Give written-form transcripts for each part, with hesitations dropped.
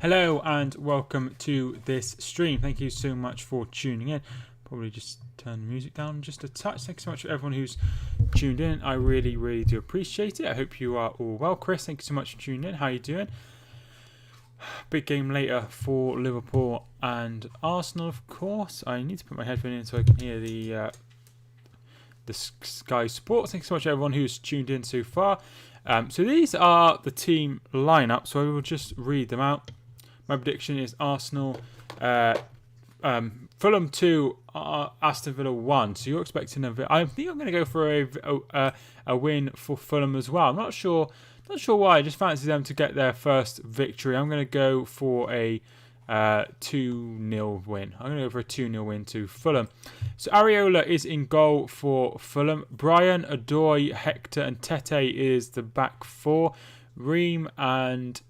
Hello and welcome to this stream. Thank you so much for tuning in. Probably just turn the music down just a touch. Thanks so much for everyone who's tuned in. I really do appreciate it. I hope you are all well. Chris, thank you so much for tuning in. How are you doing? Big game later for Liverpool and Arsenal, of course. I need to put my headphone in so I can hear the Sky Sports. Thanks so much everyone who's tuned in so far. So these are the team lineup, so I will just read them out. My prediction is Arsenal, Fulham 2, Aston Villa 1. So you're expecting I think I'm going to go for a win for Fulham as well. I'm not sure why. I just fancy them to get their first victory. I'm going to go for a 2-0 win. I'm going to go for a 2-0 win to Fulham. So Areola is in goal for Fulham. Brian, Adoy, Hector and Tete is the back four. Ream and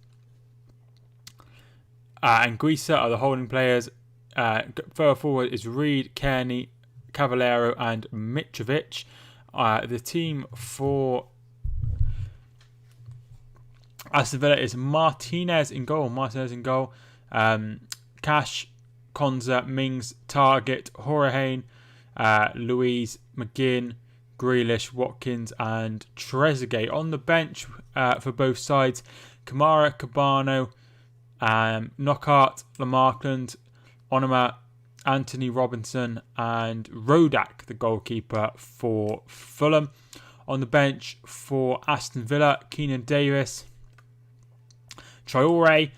Guisa are the holding players. Further forward is Reed, Kearney, Cavallero and Mitrovic. The team for Aston Villa is Martinez in goal. Cash, Konza, Mings, Target, Hourihane, Louise, McGinn, Grealish, Watkins and Trezeguet. On the bench for both sides, Kamara, Cabano, Knockhart, Lamarckland, Onoma, Anthony Robinson and Rodak, the goalkeeper for Fulham. On the bench for Aston Villa, Keenan Davis, Traore,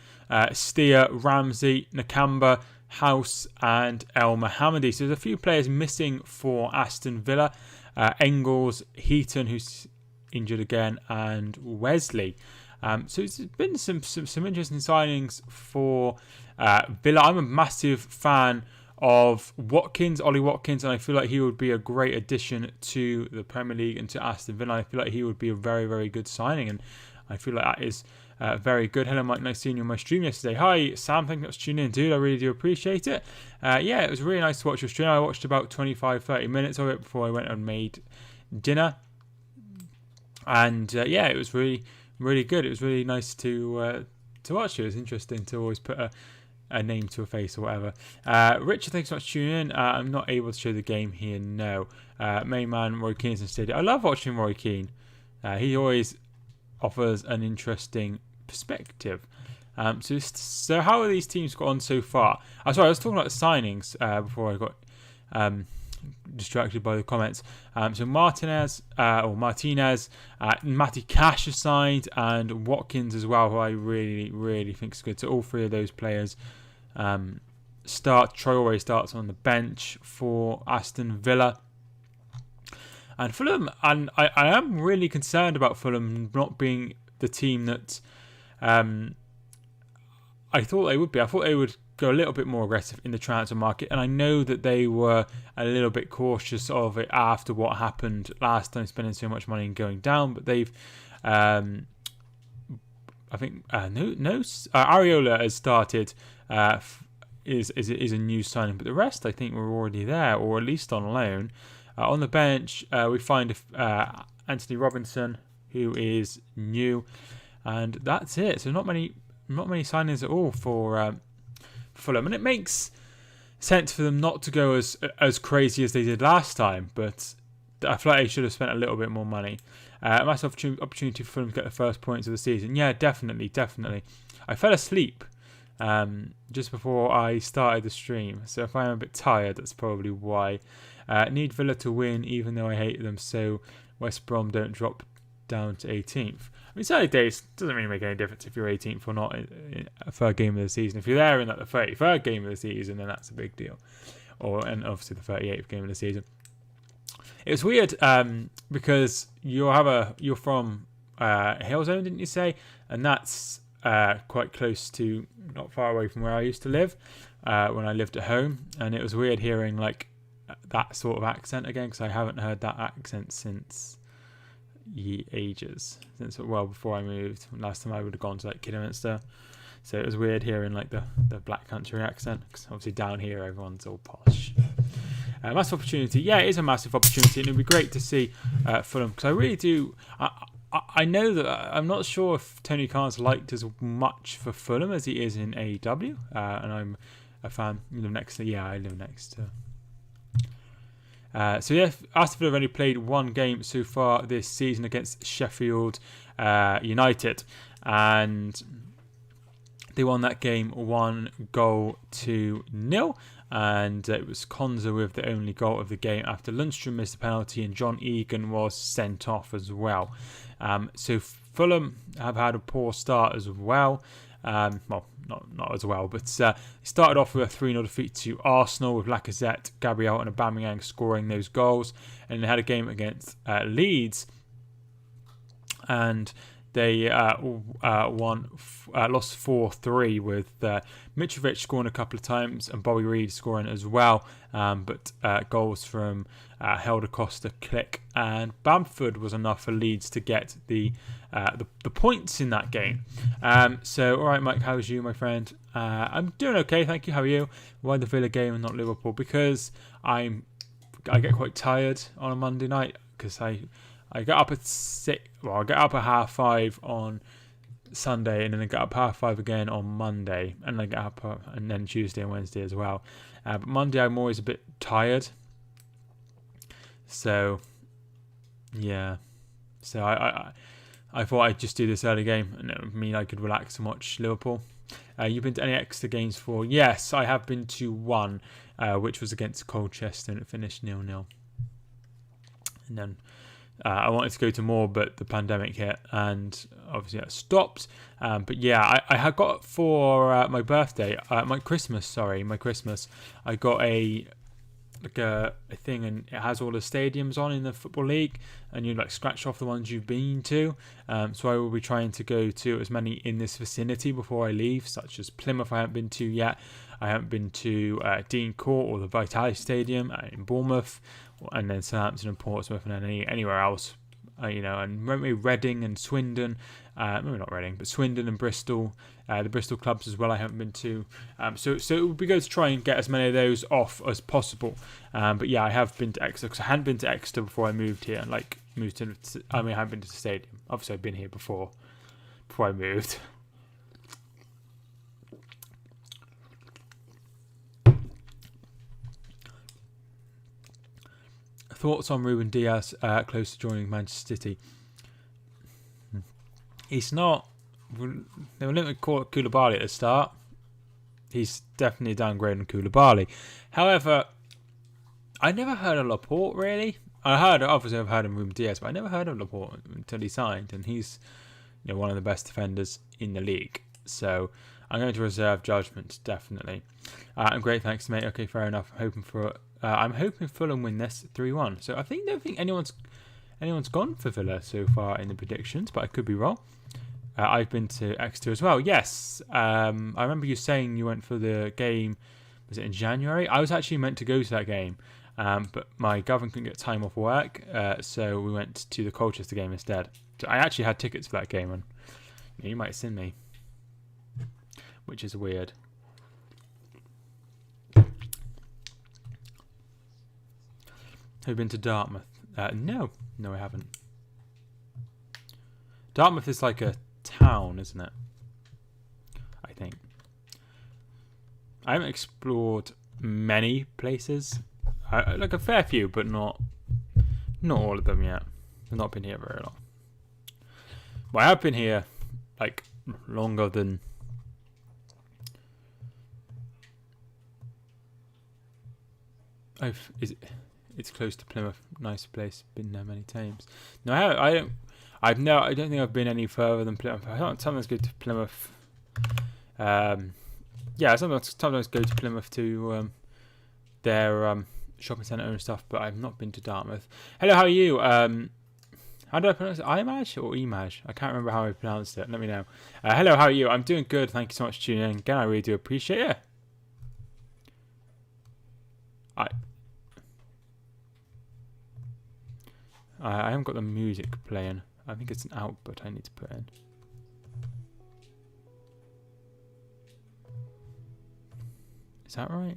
Steer, Ramsey, Nakamba, House and El Mohammadi. So there's a few players missing for Aston Villa. Engels, Heaton, who's injured again, and Wesley. So it's been some interesting signings for Villa. I'm a massive fan of Watkins, Ollie Watkins, and I feel like he would be a great addition to the Premier League and to Aston Villa. I feel like he would be a very good signing, and I feel like that is very good. Hello, Mike. Nice seeing you on my stream yesterday. Hi, Sam. Thank you for tuning in, dude. I really do appreciate it. Yeah, it was really nice to watch your stream. I watched about 25-30 minutes of it before I went and made dinner. And yeah, it was really good. It was really nice to watch. It was interesting to always put a name to a face or whatever. Richard, thanks so much for tuning in. I'm not able to show the game here, no. Main man, Roy Keane's in stadium. I love watching Roy Keane. He always offers an interesting perspective. So how are these teams got on so far? I was talking about the signings before I got distracted by the comments. So Martinez, Matty Cash is signed, and Watkins as well, who I really think is good. So all three of those players start. Traore starts on the bench for Aston Villa. And Fulham, and I am really concerned about Fulham not being the team that I thought they would be. I thought they would go a little bit more aggressive in the transfer market, and I know that they were a little bit cautious of it after what happened last time, spending so much money and going down. But they've, I think, Areola has started. Is a new signing, but the rest I think were already there, or at least on loan. On the bench, we find Anthony Robinson, who is new, and that's it. So not many signings at all for Fulham, and it makes sense for them not to go as crazy as they did last time. But I feel like they should have spent a little bit more money. A massive opportunity for Fulham to get the first points of the season. Yeah, definitely. I fell asleep just before I started the stream, so if I'm a bit tired, that's probably why. Need Villa to win, even though I hate them, so West Brom don't drop down to 18th. I mean, Saturday days doesn't really make any difference if you're 18th or not in a third game of the season. If you're there in like the 33rd game of the season, then that's a big deal. And obviously the 38th game of the season. It was weird because you're from Hillzone, didn't you say? And that's quite close to, not far away from where I used to live when I lived at home. And it was weird hearing like that sort of accent again, because I haven't heard that accent since ages, before I moved. Last time I would have gone to like Kidderminster, so it was weird hearing like the black country accent, because obviously down here everyone's all posh. Massive opportunity. Yeah, it is a massive opportunity, and it'd be great to see Fulham, because I really do. I know that I'm not sure if Tony Khan's liked as much for Fulham as he is in AEW, and I'm a fan. You live next to, yeah, I live next to. So yeah, Aston Villa have only played one game so far this season against Sheffield United, and they won that game 1-0, and it was Konza with the only goal of the game after Lundstrom missed a penalty and John Egan was sent off as well. So Fulham have had a poor start as well. Well, not as well, but started off with a 3-0 defeat to Arsenal with Lacazette, Gabriel and Aubameyang scoring those goals, and they had a game against Leeds, and they lost 4-3 with Mitrovic scoring a couple of times and Bobby Reid scoring as well. But goals from Helder Costa, Click and Bamford was enough for Leeds to get the points in that game. So, all right, Mike, how's you, my friend? I'm doing okay, thank you. How are you? Why the Villa game and not Liverpool? Because I get quite tired on a Monday night because I get up at 6. Well, I get up at 5:30 on Sunday, and then I get up 5:30 again on Monday, and I get up and then Tuesday and Wednesday as well. But Monday I'm always a bit tired, so yeah. So I thought I'd just do this early game, and it would mean I could relax and watch Liverpool. You've been to any extra games for? Yes, I have been to one, which was against Colchester, and it finished 0-0. And then I wanted to go to more, but the pandemic hit, and obviously that stopped. But yeah, I had got for my birthday, my Christmas. I got a thing, and it has all the stadiums on in the Football League, and you like scratch off the ones you've been to. So I will be trying to go to as many in this vicinity before I leave, such as Plymouth. I haven't been to yet. I haven't been to Dean Court or the Vitality Stadium in Bournemouth, and then Southampton and Portsmouth, and then anywhere else, and maybe Reading and Swindon, maybe not Reading, but Swindon and Bristol, the Bristol clubs as well. I haven't been to, so it would be good to try and get as many of those off as possible. But yeah, I have been to Exeter because I hadn't been to Exeter before I moved here. I haven't been to the stadium. Obviously, I've been here before I moved. Thoughts on Ruben Diaz close to joining Manchester City? He's not. They were limited Koulibaly at the start. He's definitely a downgrade on Koulibaly. However, I never heard of Laporte really. I've heard of Ruben Diaz, but I never heard of Laporte until he signed, and he's one of the best defenders in the league. So I'm going to reserve judgment, definitely. And great, thanks, mate. Okay, fair enough. I'm hoping Fulham win this 3-1. So I don't think anyone's gone for Villa so far in the predictions, but I could be wrong. I've been to Exeter as well. Yes, I remember you saying you went for the game. Was it in January? I was actually meant to go to that game, but my government couldn't get time off work, so we went to the Colchester game instead. So I actually had tickets for that game, and you might have seen me, which is weird. Have you been to Dartmouth? No, I haven't. Dartmouth is like a town, isn't it? I think. I haven't explored many places. Like a fair few, but not all of them yet. I've not been here very long. Well, I have been here like longer than. It's close to Plymouth. Nice place. Been there many times. No, I don't think I've been any further than Plymouth. I sometimes go to Plymouth. Yeah, sometimes go to Plymouth to their shopping centre and stuff. But I've not been to Dartmouth. Hello, how are you? How do I pronounce it? Image or Image? I can't remember how I pronounced it. Let me know. Hello, how are you? I'm doing good. Thank you so much for tuning in. Again, I really do appreciate it. I haven't got the music playing. I think it's an output I need to put in. Is that right?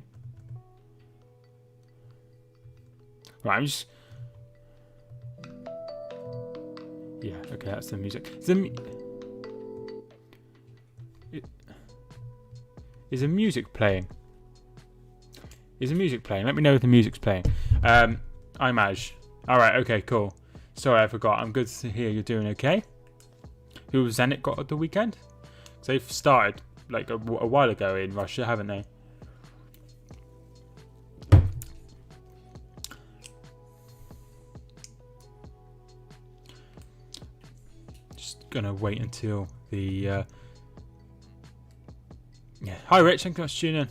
Right, I'm just... Yeah, okay, that's the music. Is the music playing? Is the music playing? Let me know if the music's playing. I'm Aj. Alright, okay, cool. Sorry, I forgot. I'm good to hear you're doing okay. Who was Zenit got at the weekend? Because they've started like a while ago in Russia, haven't they? Just gonna wait until the yeah. Hi Rich, thank you for tuning in.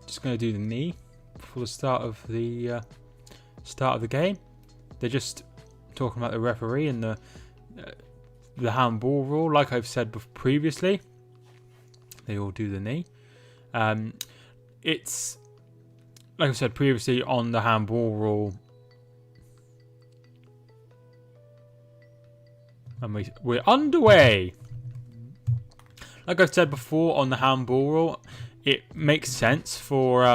Just gonna do the knee before the start of the game. They're just talking about the referee and the handball rule. Like I've said previously, they all do the knee. It's like I said previously on the handball rule, and we're underway. Like I've said before on the handball rule, it makes sense for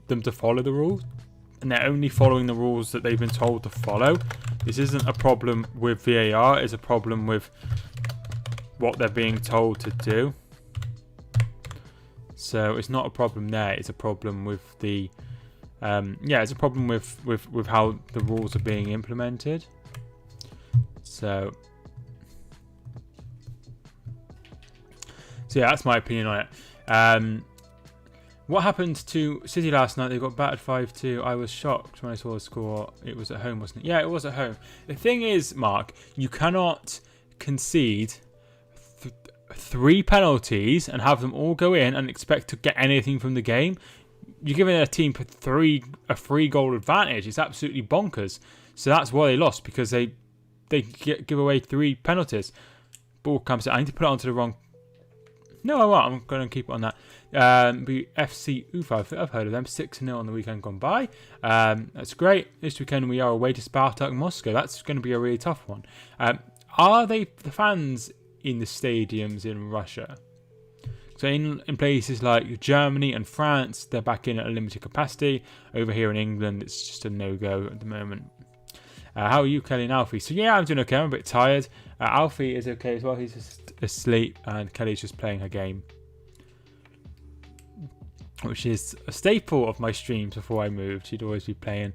them to follow the rules, and they're only following the rules that they've been told to follow. This isn't a problem with VAR, it's a problem with what they're being told to do. So it's not a problem there, it's a problem with the it's a problem with how the rules are being implemented. So yeah, that's my opinion on it. What happened to City last night? They got battered 5-2. I was shocked when I saw the score. It was at home, wasn't it? Yeah, it was at home. The thing is, Mark, you cannot concede 3 penalties and have them all go in and expect to get anything from the game. You're giving a team a 3-goal advantage. It's absolutely bonkers. So that's why they lost, because they give away 3 penalties. Ball comes out. I need to put it onto the wrong. No, I won't. I'm going to keep it on that. FC Ufa, I've heard of them. 6-0 on the weekend gone by. That's great. This weekend we are away to Spartak Moscow. That's going to be a really tough one. Are they the fans in the stadiums in Russia? So in places like Germany and France, they're back in at a limited capacity. Over here in England, it's just a no-go at the moment. How are you, Kelly and Alfie? So yeah, I'm doing okay. I'm a bit tired. Alfie is okay as well. He's just asleep, and Kelly's just playing her game, which is a staple of my streams before I moved. She'd always be playing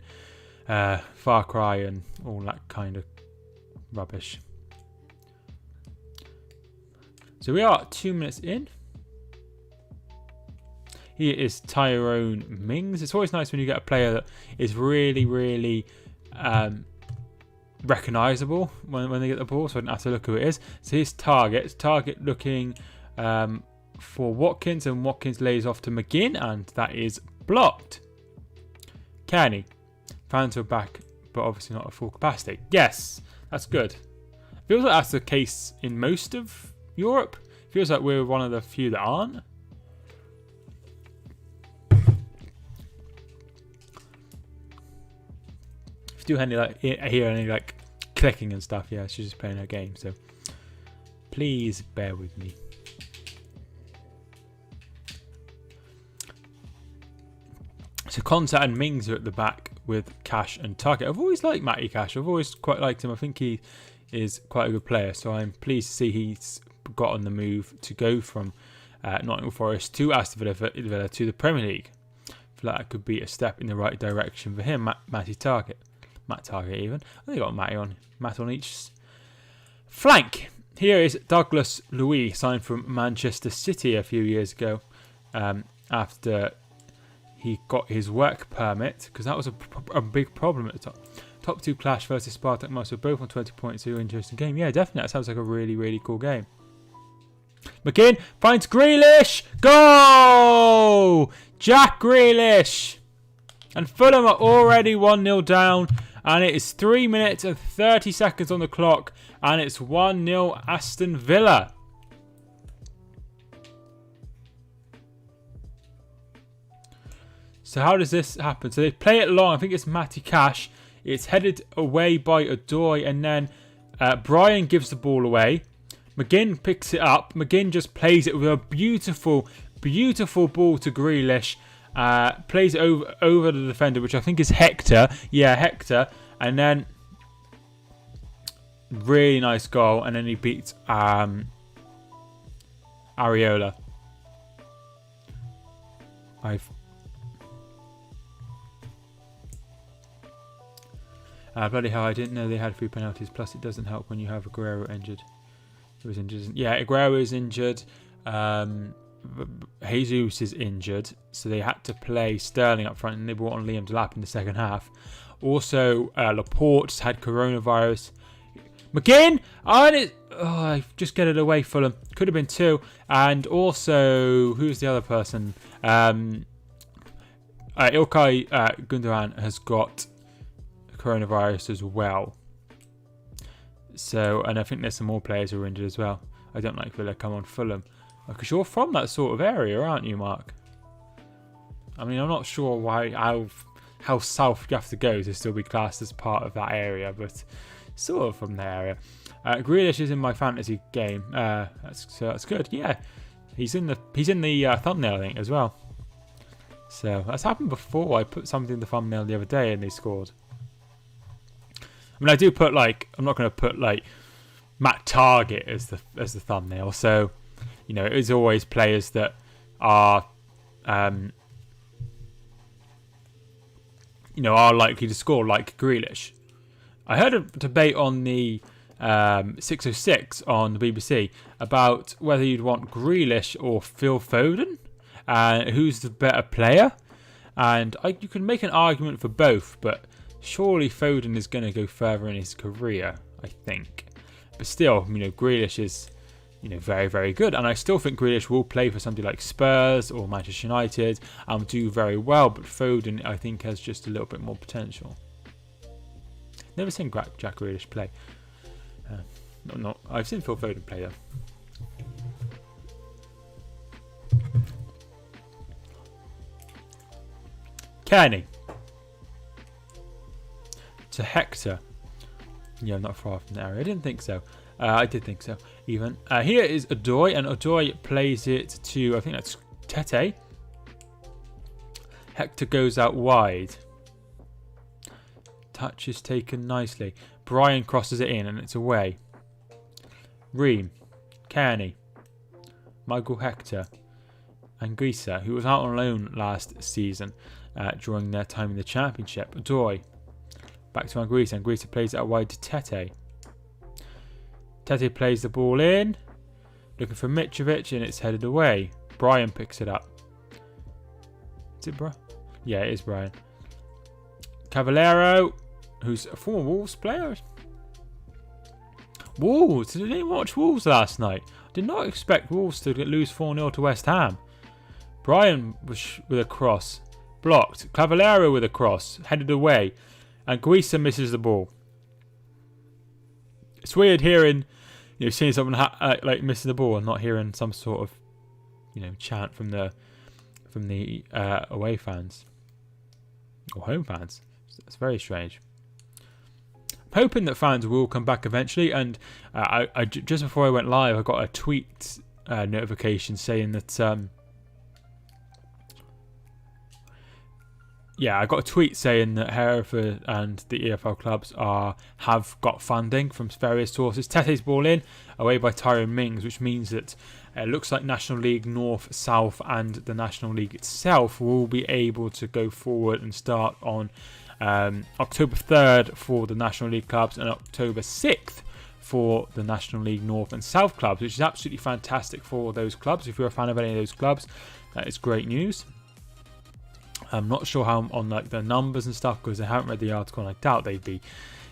Far Cry and all that kind of rubbish. So we are 2 minutes in. Here is Tyrone Mings. It's always nice when you get a player that is really, really recognisable when they get the ball, so I don't have to look who it is. So here's Target. Target looking for Watkins, and Watkins lays off to McGinn, and that is blocked. Kenny. Fans are back, but obviously not at full capacity. Yes, that's good. Feels like that's the case in most of Europe. Feels like we're one of the few that aren't. If you do hear any like clicking and stuff, yeah, she's just playing her game, so please bear with me. So Konsa and Mings are at the back with Cash and Target. I've always liked Matty Cash. I've always quite liked him. I think he is quite a good player, so I'm pleased to see he's got on the move to go from Nottingham Forest to Aston Villa to the Premier League. I feel like that could be a step in the right direction for him, Matt Target even. I think I got Matt on each flank. Here is Douglas Luiz, signed from Manchester City a few years ago after he got his work permit, because that was a big problem at the top. Top 2 clash versus Spartak Moscow, both on 20 points. Interesting game. Yeah, definitely. That sounds like a really, really cool game. McGinn finds Grealish. Go! Jack Grealish. And Fulham are already 1-0 down. And it is 3 minutes and 30 seconds on the clock. And it's 1-0 Aston Villa. So how does this happen? So they play it long. I think it's Matty Cash. It's headed away by Adoy. And then Brian gives the ball away. McGinn picks it up. McGinn just plays it with a beautiful, beautiful ball to Grealish. Plays over the defender, which I think is Hector. Yeah, Hector. And then really nice goal. And then he beats Areola. Bloody hell, I didn't know they had 3 penalties. Plus, it doesn't help when you have Aguero injured. He was injured. Yeah, Aguero is injured. Jesus is injured. So they had to play Sterling up front, and they brought on Liam Delap in the second half. Also, Laporte's had coronavirus. McGinn! I just get it away, Fulham. Could have been 2. And also, who's the other person? Ilkay Gundogan has got coronavirus as well. So, and I think there's some more players who are injured as well. I don't like Villa. Come on, Fulham. Because you're from that sort of area, aren't you, Mark? I mean, I'm not sure how south you have to go to still be classed as part of that area, but sort of from the area. Grealish is in my fantasy game. That's good. Yeah, he's in the thumbnail, I think, as well. So that's happened before. I put something in the thumbnail the other day and they scored. I mean, I do put I'm not going to put Matt Target as the thumbnail. So, you know, it is always players that are are likely to score, like Grealish. I heard a debate on the 606 on the BBC about whether you'd want Grealish or Phil Foden, who's the better player. And you can make an argument for both, but surely Foden is going to go further in his career, I think. But still, Grealish is, very, very good. And I still think Grealish will play for somebody like Spurs or Manchester United and do very well. But Foden, I think, has just a little bit more potential. Never seen Jack Grealish play. I've seen Phil Foden play, though. Kenny. To Hector. Yeah, not far from the area. I didn't think so. I did think so, even. Here is Odoi, and Odoi plays it to, I think that's Tete. Hector goes out wide. Touch is taken nicely. Brian crosses it in, and it's away. Ream. Kearney. Michael Hector. Anguissa, who was out on loan last season during their time in the Championship. Odoi. Back to Anguissa. Anguissa plays it out wide to Tete. Tete plays the ball in. Looking for Mitrovic, and it's headed away. Brian picks it up. Is it Brian? Yeah, it is Brian. Cavallero, who's a former Wolves player. Wolves. Did anyone watch Wolves last night? I did not expect Wolves to lose 4-0 to West Ham. Brian was with a cross. Blocked. Cavallero with a cross. Headed away. And Guisa misses the ball. It's weird hearing, seeing someone missing the ball and not hearing some sort of, chant from the away fans or home fans. It's very strange. I'm hoping that fans will come back eventually. And I just before I went live, I got a tweet notification saying that. I got a tweet saying that Hereford and the EFL clubs have got funding from various sources. Tete's ball in, away by Tyrone Mings, which means that it looks like National League North, South and the National League itself will be able to go forward and start on October 3rd for the National League clubs and October 6th for the National League North and South clubs, which is absolutely fantastic for those clubs. If you're a fan of any of those clubs, that is great news. I'm not sure how on the numbers and stuff because I haven't read the article and I doubt they'd be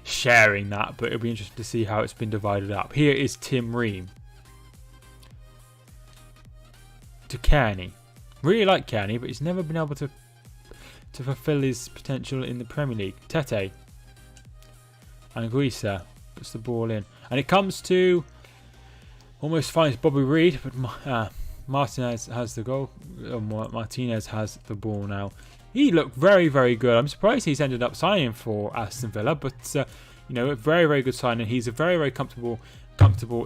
sharing that, but it'll be interesting to see how it's been divided up. Here is Tim Ream. To Kearney. Really like Kearney, but he's never been able to fulfill his potential in the Premier League. Tete. Anguissa puts the ball in. And it comes to almost finds Bobby Reid, but Martinez has the goal. Martinez has the ball now. He looked very, very good. I'm surprised he's ended up signing for Aston Villa, but a very, very good signing. He's a very, very comfortable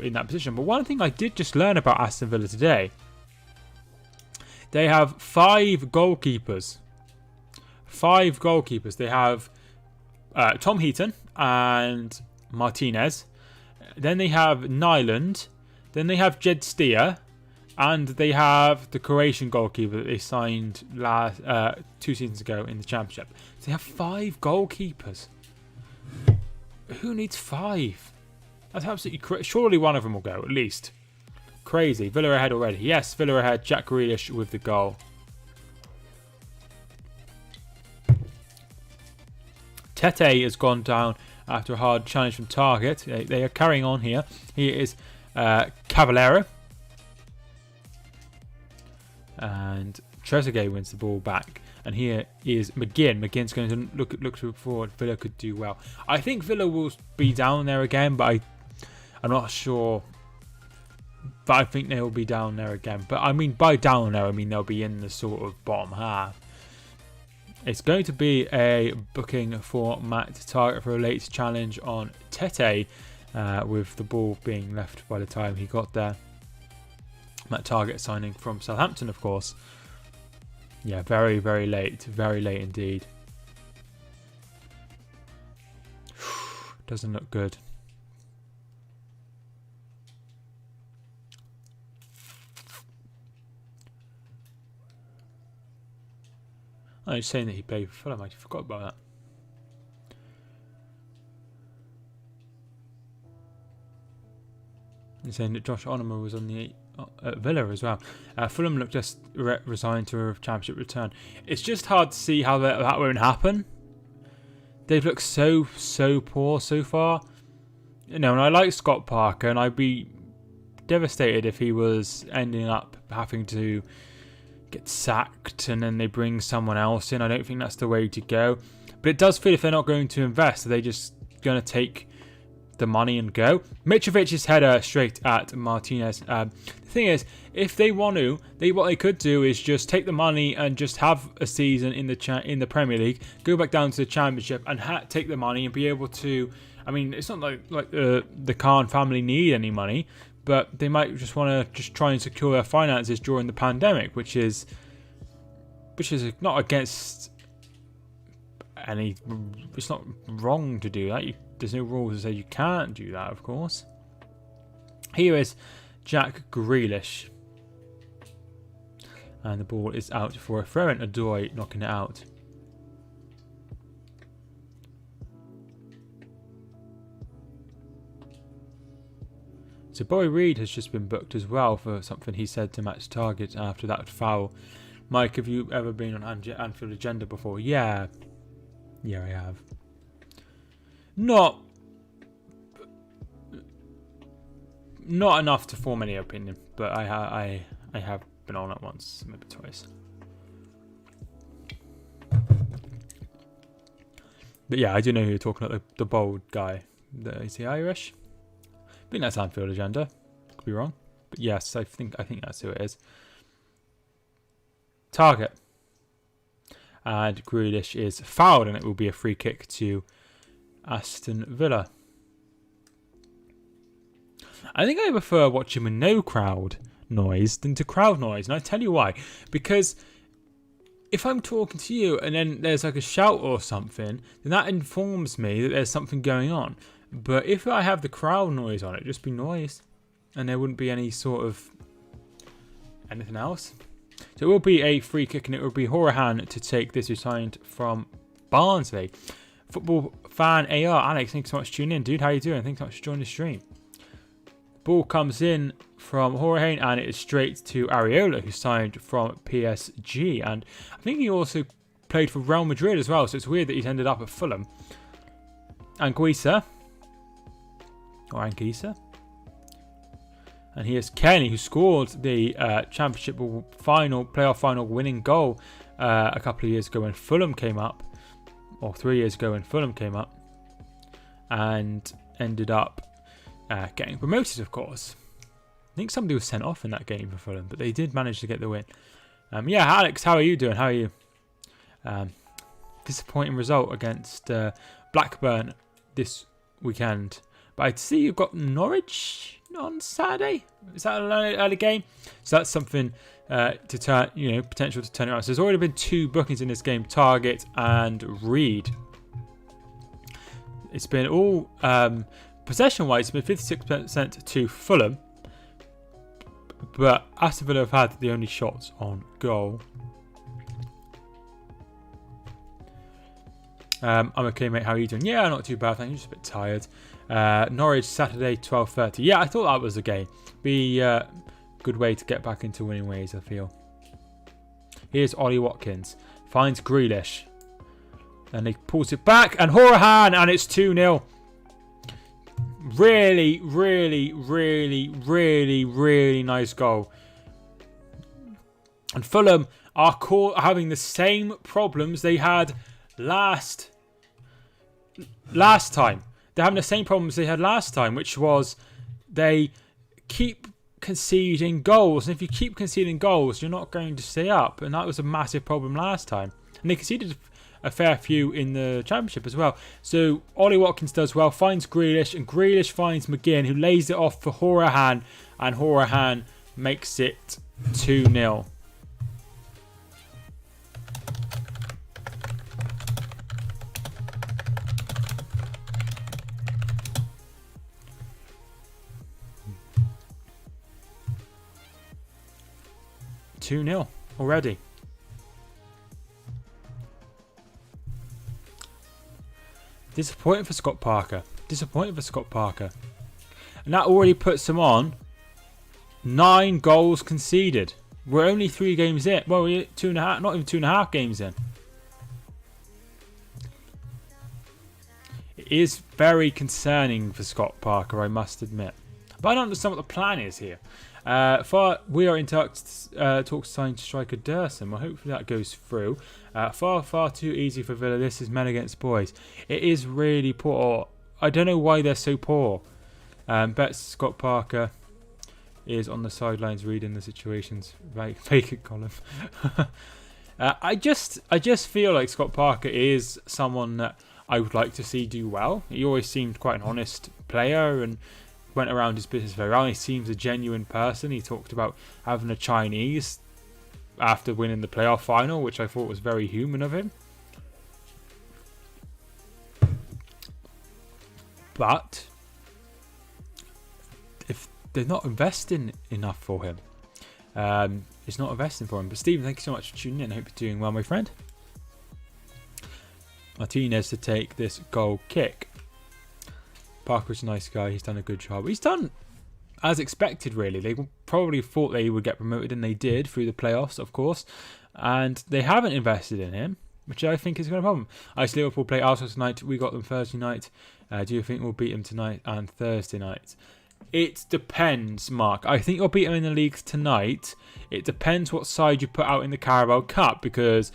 in that position. But one thing I did just learn about Aston Villa today They have 5 goalkeepers. 5 goalkeepers. They have Tom Heaton and Martinez. Then they have Nyland. Then they have Jed Steer. And they have the Croatian goalkeeper that they signed 2 seasons ago in the Championship. So they have 5 goalkeepers. Who needs 5? That's absolutely crazy. Surely one of them will go, at least. Crazy. Villa ahead already. Yes, Villa ahead. Jack Grealish with the goal. Tete has gone down after a hard challenge from Target. They are carrying on here. Here is Cavallero. And Trezeguet wins the ball back. And here is McGinn. McGinn's going to look forward. Villa could do well. I think Villa will be down there again, but I'm not sure. But I think they will be down there again. But I mean, by down there, I mean they'll be in the sort of bottom half. It's going to be a booking for Matt Target for a late challenge on Tete, with the ball being left by the time he got there. Matt Target signing from Southampton, of course. Yeah, very, very late. Very late indeed. Doesn't look good. I was saying that he played for Fulham. I forgot about that. He's saying that Josh Onoma was on the at Villa as well. Fulham look just resigned to a Championship return. It's just hard to see how that won't happen. They've looked so poor so far. You know, and I like Scott Parker, and I'd be devastated if he was ending up having to get sacked and then they bring someone else in. I don't think that's the way to go. But it does feel if they're not going to invest, are they just going to take the money and go? Mitrovic's header straight at Martinez. The thing is, if they want to, what they could do is just take the money and just have a season in the Premier League, go back down to the Championship and take the money and be able to. I mean, it's not like the Khan family need any money, but they might just want to just try and secure their finances during the pandemic, which is not against any. It's not wrong to do that. There's no rules that say you can't do that, of course. Here is Jack Grealish. And the ball is out for a throw-in. Odoi knocking it out. So Bowie Reid has just been booked as well for something he said to Matt Target after that foul. Mike, have you ever been on Anfield Agenda before? Yeah. Yeah, I have. Not enough to form any opinion, but I have been on it once, maybe twice. But yeah, I do know who you're talking about, the bold guy. Is he Irish? I think that's Anfield Agenda. Could be wrong, but yes, I think that's who it is. Target. And Grealish is fouled, and it will be a free kick to Aston Villa. I think I prefer watching with no crowd noise than to crowd noise, and I tell you why. Because if I'm talking to you and then there's like a shout or something, then that informs me that there's something going on. But if I have the crowd noise on, it'd just be noise, and there wouldn't be any sort of anything else. So it will be a free kick, and it will be Hourihane to take this, who signed from Barnsley. Football fan AR, Alex, thanks so much for tuning in, dude. How you doing? Thanks so much for joining the stream. Ball comes in from Hourihane, and it is straight to Areola, who signed from PSG. And I think he also played for Real Madrid as well, so it's weird that he's ended up at Fulham. Anguissa. Or Anguissa. And here's Kenny, who scored the Championship playoff final winning goal a couple of years ago when Fulham came up. Or 3 years ago when Fulham came up. And ended up getting promoted, of course. I think somebody was sent off in that game for Fulham, but they did manage to get the win. Yeah, Alex, how are you doing? How are you? Disappointing result against Blackburn this weekend. But I see you've got Norwich on Saturday. Is that an early game? So that's something to turn, potential to turn it around. So there's already been 2 bookings in this game: Target and Reed. It's been all possession-wise. It's been 56% to Fulham, but Aston Villa have had the only shots on goal. I'm okay, mate. How are you doing? Yeah, not too bad. Thank you. Just a bit tired. Norwich Saturday 12:30. Yeah, I thought that was the game. Be good way to get back into winning ways, I feel. Here's Ollie Watkins. Finds Grealish. And he pulls it back. And Hourihane. And it's 2-0. Really, really, really, really, really nice goal. And Fulham are having the same problems they had last time. They're having the same problems they had last time, which was they keep conceding goals. And if you keep conceding goals, you're not going to stay up. And that was a massive problem last time. And they conceded a fair few in the Championship as well. So Ollie Watkins does well, finds Grealish, and Grealish finds McGinn, who lays it off for Hourihane, and Hourihane makes it 2-0. Already. Disappointing for Scott Parker. And that already puts him on 9 goals conceded. We're only 3 games in. Well, we're 2.5, not even 2.5 games in. It is very concerning for Scott Parker, I must admit. But I don't understand what the plan is here. We are in talks to sign striker Durson. Well, hopefully that goes through. Far too easy for Villa. This is men against boys. It is really poor. I don't know why they're so poor. Bet Scott Parker is on the sidelines reading the situations vacant column. I just feel like Scott Parker is someone that I would like to see do well. He always seemed quite an honest player and went around his business very well. He seems a genuine person. He talked about having a Chinese after winning the playoff final, which I thought was very human of him. But if they're not investing enough for him, it's not investing for him. But Stephen, thank you so much for tuning in. I hope you're doing well, my friend. Martinez to take this goal kick. Parker's a nice guy. He's done a good job. He's done as expected, really. They probably thought they would get promoted, and they did through the playoffs, of course. And they haven't invested in him, which I think is going to be a problem. Ice Liverpool play Arsenal tonight. We got them Thursday night. Do you think we'll beat them tonight and Thursday night? It depends, Mark. I think you'll beat them in the league tonight. It depends what side you put out in the Carabao Cup, because,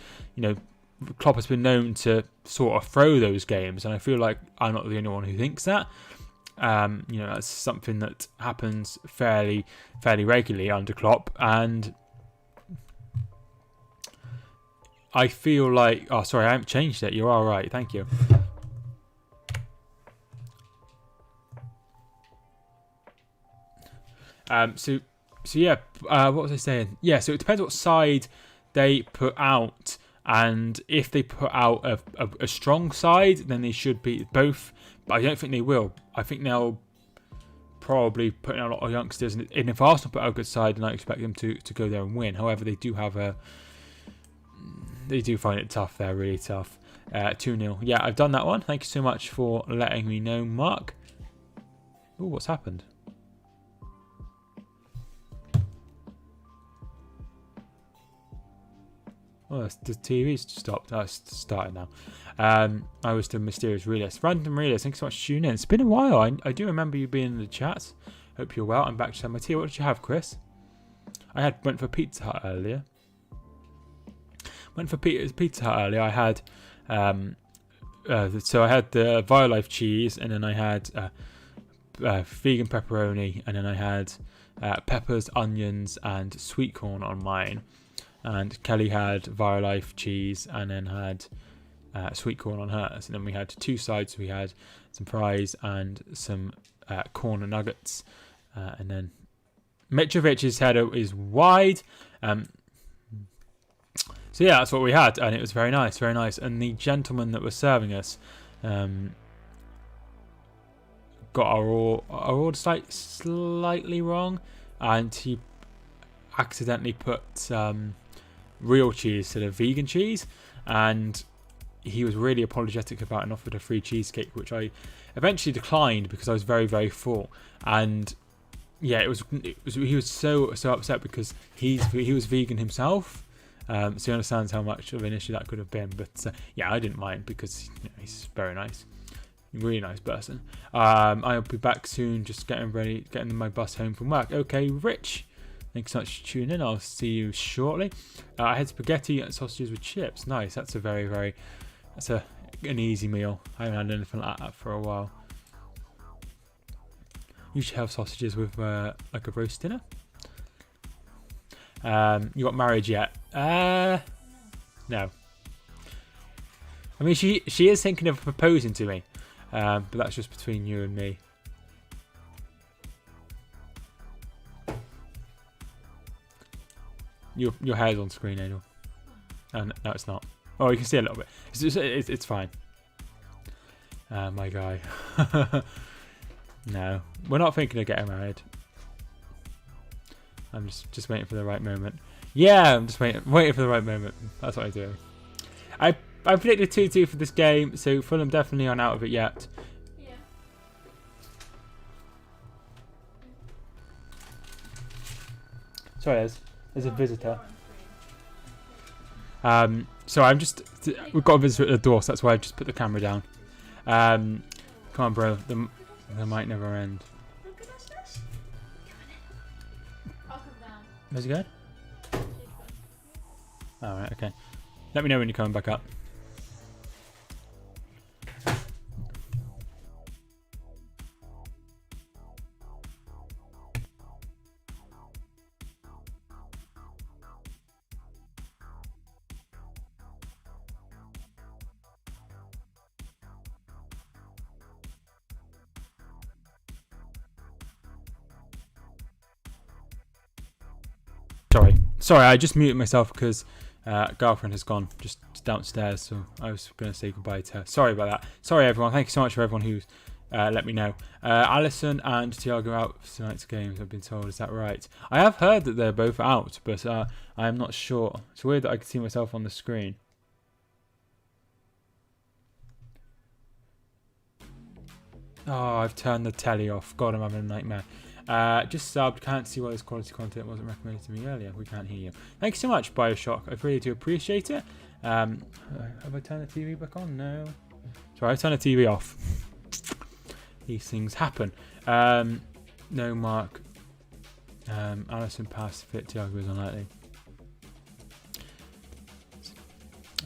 Klopp has been known to sort of throw those games, and I feel like I'm not the only one who thinks that. That's something that happens fairly regularly under Klopp, and I feel like... Oh, sorry, I haven't changed it. You're all right. Thank you. So yeah, what was I saying? Yeah, so it depends what side they put out. And if they put out a strong side, then they should beat both. But I don't think they will. I think they'll probably put in a lot of youngsters. And if Arsenal put out a good side, then I expect them to go there and win. However, they do find it tough there, really tough. 2-0. Yeah, I've done that one. Thank you so much for letting me know, Mark. Oh, what's happened? Oh, the TV's stopped. It's started now. I was the mysterious realist. Random realist, thanks so much for tuning in. It's been a while. I do remember you being in the chat. Hope you're well. I'm back to have my tea. What did you have, Chris? I went for Pizza Hut earlier. I had so I had the Violife cheese, and then I had vegan pepperoni, and then I had peppers, onions, and sweet corn on mine. And Kelly had Violife cheese and then had sweet corn on hers. And then we had 2 sides. We had some fries and some corn and nuggets. And then Mitrovic's header is wide. So yeah, that's what we had, and it was very nice, very nice. And the gentleman that was serving us got our order slightly wrong, and he accidentally put real cheese instead of vegan cheese, and he was really apologetic about it and offered a free cheesecake, which I eventually declined because I was very, very full. And yeah, he was so upset because he was vegan himself. So he understands how much of an issue that could have been. But yeah, I didn't mind because he's very nice. Really nice person. I'll be back soon, just getting my bus home from work. Okay, Rich. Thanks so much for tuning in. I'll see you shortly. I had spaghetti and sausages with chips. Nice. That's a an easy meal. I haven't had anything like that for a while. Usually have sausages with like a roast dinner. You got married yet? No. I mean, she is thinking of proposing to me, but that's just between you and me. Your hair's on screen, Angel. Oh, no, it's not. Oh, you can see a little bit. It's fine. My guy. No, we're not thinking of getting married. I'm just waiting for the right moment. Yeah, I'm just waiting for the right moment. That's what I do. I predicted 2-2 for this game, so Fulham definitely aren't out of it yet. Yeah. Sorry, there's a visitor. So we've got a visitor at the door, so that's why I've just put the camera down. Come on, bro. The might never end. I'll come down. Where's he going? Oh, right, okay. Let me know when you're coming back up. Sorry, I just muted myself because girlfriend has gone just downstairs, so I was going to say goodbye to her. Sorry about that. Sorry, everyone. Thank you so much for everyone who's let me know. Alison and Thiago out for tonight's games, I've been told. Is that right? I have heard that they're both out, but I am not sure. It's weird that I can see myself on the screen. Oh, I've turned the telly off. God, I'm having a nightmare. Just subbed. Can't see why this quality content wasn't recommended to me earlier. We can't hear you. Thank you so much, Bioshock. I really do appreciate it. Have I turned the TV back on? No. Sorry, I turned the TV off. These things happen. No, Mark. Alison passed fit. Thiago is unlikely.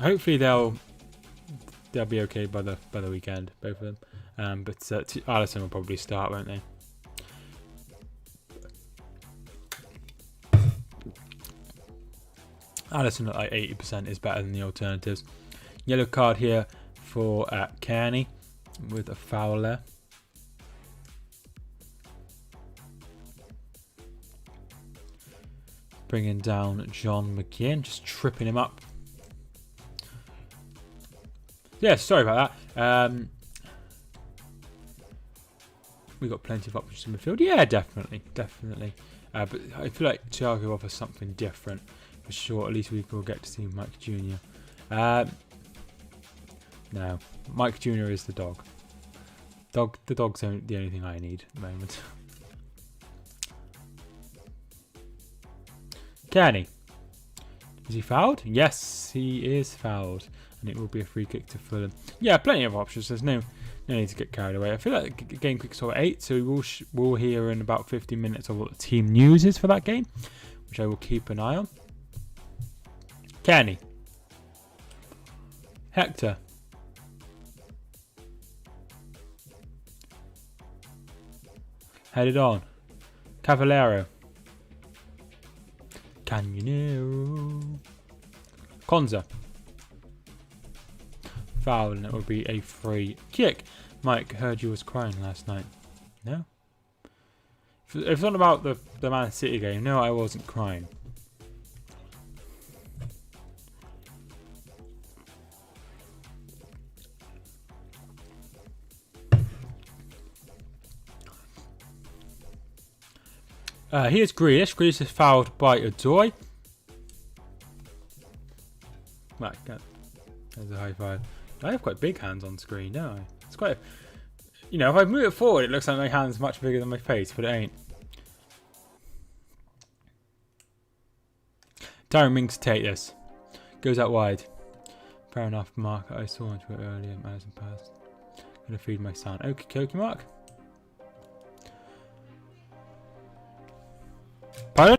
Hopefully they'll be okay by the weekend, both of them. But Alison will probably start, won't they? Alison at like 80% is better than the alternatives. Yellow card here for Kearney with a foul there. Bringing down John McGinn, just tripping him up. Yeah, sorry about that. We got plenty of options in midfield. Yeah, definitely. But I feel like Thiago offers something different. For sure, at least we will get to see Mike Jr. No, Mike Jr. is the dog. The dog's the only thing I need at the moment. Kenny. Is he fouled? Yes, he is fouled. And it will be a free kick to Fulham. Yeah, plenty of options. There's no need to get carried away. I feel like the game kicks off at 8, so we'll hear in about 15 minutes of what the team news is for that game, which I will keep an eye on. Kenny. Hector. Headed on. Cavallero. Cannonero. Konza. Foul, and it will be a free kick. Mike, heard you was crying last night. No? If it's not about the Man City game, no, I wasn't crying. Here's Grealish. Grealish is fouled by Odoi. Right, there's a high five. I have quite big hands on screen, don't I? It's quite... You know, if I move it forward, it looks like my hand's much bigger than my face, but it ain't. Darren Mings take this. Goes out wide. Fair enough, Mark. I saw into it earlier. Madison passed. Gonna feed my son. Okie dokie, Mark. Pardon?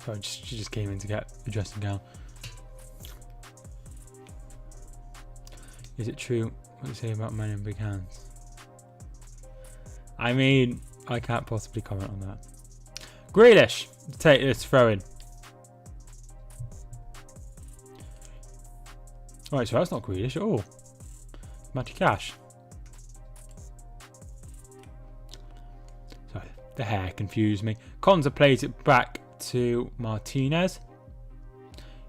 Sorry, she just came in to get the dressing gown. Is it true what you say about men in big hands? I mean, I can't possibly comment on that. Grealish, take this throw in. Alright, so that's not Grealish at all. Matty Cash. Sorry, the hair confused me. Konza plays it back to Martinez,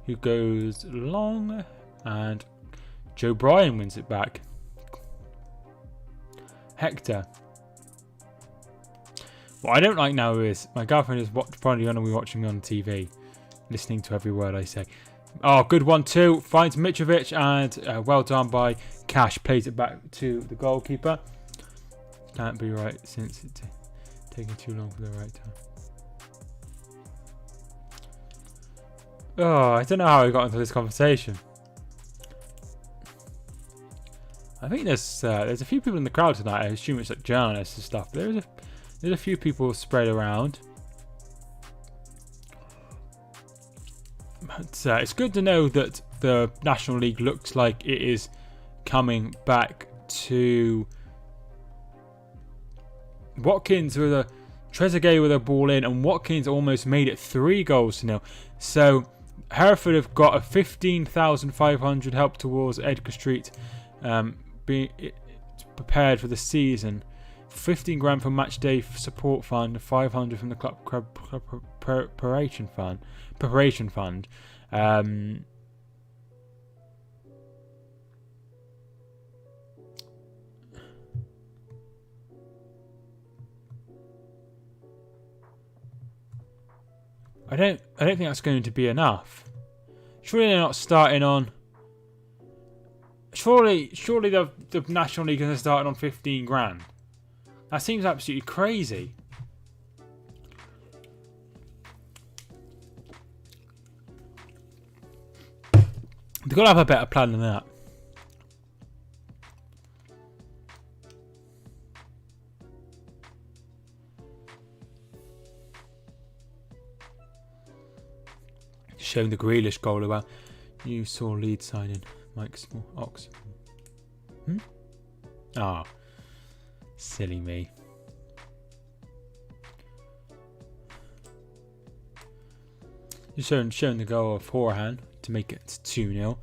who goes long, and Joe Bryan wins it back. Hector. What I don't like now is my girlfriend is probably going to be watching me on TV, listening to every word I say. Oh, good 1-2. Finds Mitrovic, and well done by Cash. Plays it back to the goalkeeper. Can't be right since it's taking too long for the right time. Oh, I don't know how I got into this conversation. I think there's a few people in the crowd tonight. I assume it's like journalists and stuff. But there's a few people spread around. But it's good to know that the National League looks like it is coming back to Watkins with a Trezeguet with a ball in, and Watkins almost made it 3-0. So Hereford have got a 15,500 help towards Edgar Street being prepared for the season. 15 grand from match day support fund, 500 from the club preparation fund. I don't think that's going to be enough. Surely they're not starting on. Surely the National League is starting on 15 grand. That seems absolutely crazy. They've got to have a better plan than that. Showing the Grealish goal about you saw lead signing Mike Ox. Ah, silly me. Just showing the goal of Hourihane to make it 2-0.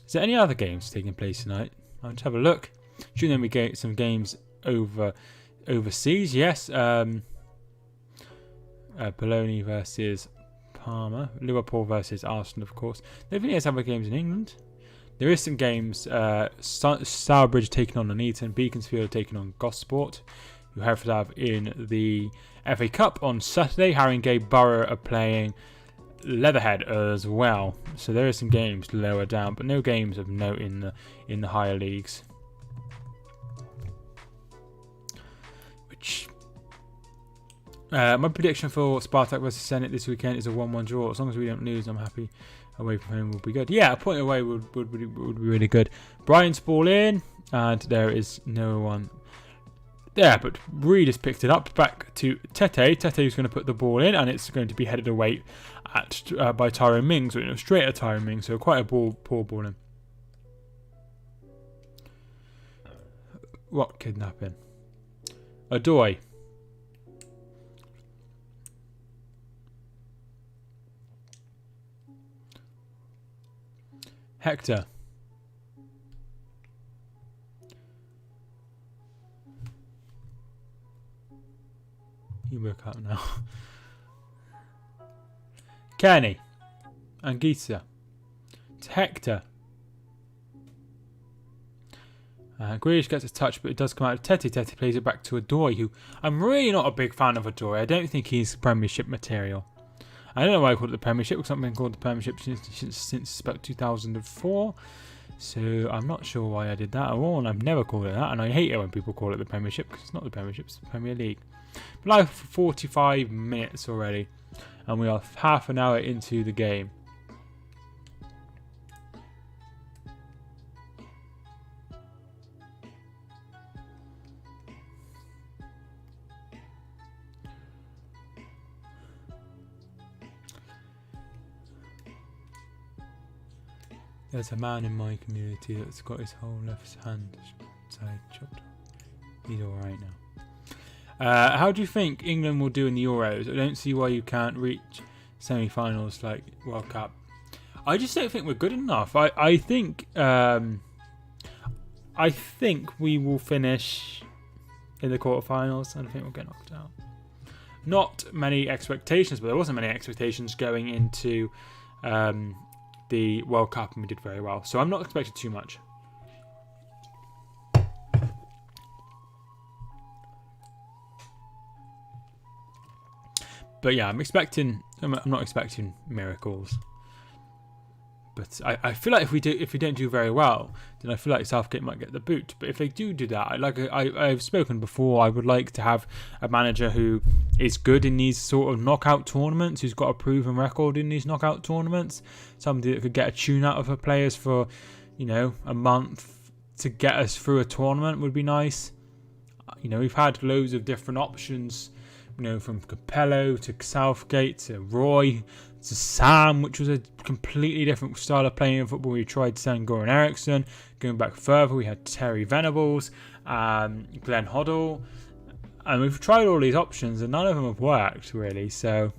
Is there any other games taking place tonight? I'll just have a look. Shouldn't then we get some games overseas? Yes. Bologna versus Parma, Liverpool versus Arsenal, of course. They think there's other games in England. There is some games. Stourbridge taking on Nuneaton, Beaconsfield taking on Gosport, who Hereford have in the FA Cup on Saturday. Haringey Borough are playing Leatherhead as well. So there are some games lower down, but no games of note in the higher leagues. Which my prediction for Spartak versus Zenit this weekend is a 1-1 draw. As long as we don't lose, I'm happy. Away from home will be good. Yeah, a point away would be really good. Brian's ball in, and there is no one there. But Reed has picked it up back to Tete. Tete is going to put the ball in, and it's going to be headed away by Tyrone Mings, straight at Tyrone Mings. So quite a poor ball in. What kidnapping? Odoi. Hector. completely work out now. Kenny. Anguissa. To Hector. Grealish gets a touch, but it does come out of Tete. Tete plays it back to Adore, who I'm really not a big fan of Adore. I don't think he's Premiership material. I don't know why I called it the Premiership, because I've been called the Premiership since about 2004. So I'm not sure why I did that at all, and I've never called it that. And I hate it when people call it the Premiership, because it's not the Premiership, it's the Premier League. But live for 45 minutes already, and we are half an hour into the game. There's a man in my community that's got his whole left hand side chopped off. He's alright now. How do you think England will do in the Euros? I don't see why you can't reach semi-finals like World Cup. I just don't think we're good enough. I think we will finish in the quarterfinals, and I think we'll get knocked out. Not many expectations, but there wasn't many expectations going into the World Cup, and we did very well. So I'm not expecting too much. But yeah, I'm not expecting miracles. But I feel like if we don't do very well, then I feel like Southgate might get the boot. But if they do that, I've spoken before, I would like to have a manager who is good in these sort of knockout tournaments, who's got a proven record in these knockout tournaments, somebody that could get a tune out of her players for, a month to get us through a tournament would be nice. We've had loads of different options, from Capello to Southgate to Roy to Sam, which was a completely different style of playing football. We tried Sven-Goran Eriksson. Going back further, we had Terry Venables, Glenn Hoddle, and we've tried all these options, and none of them have worked really. So,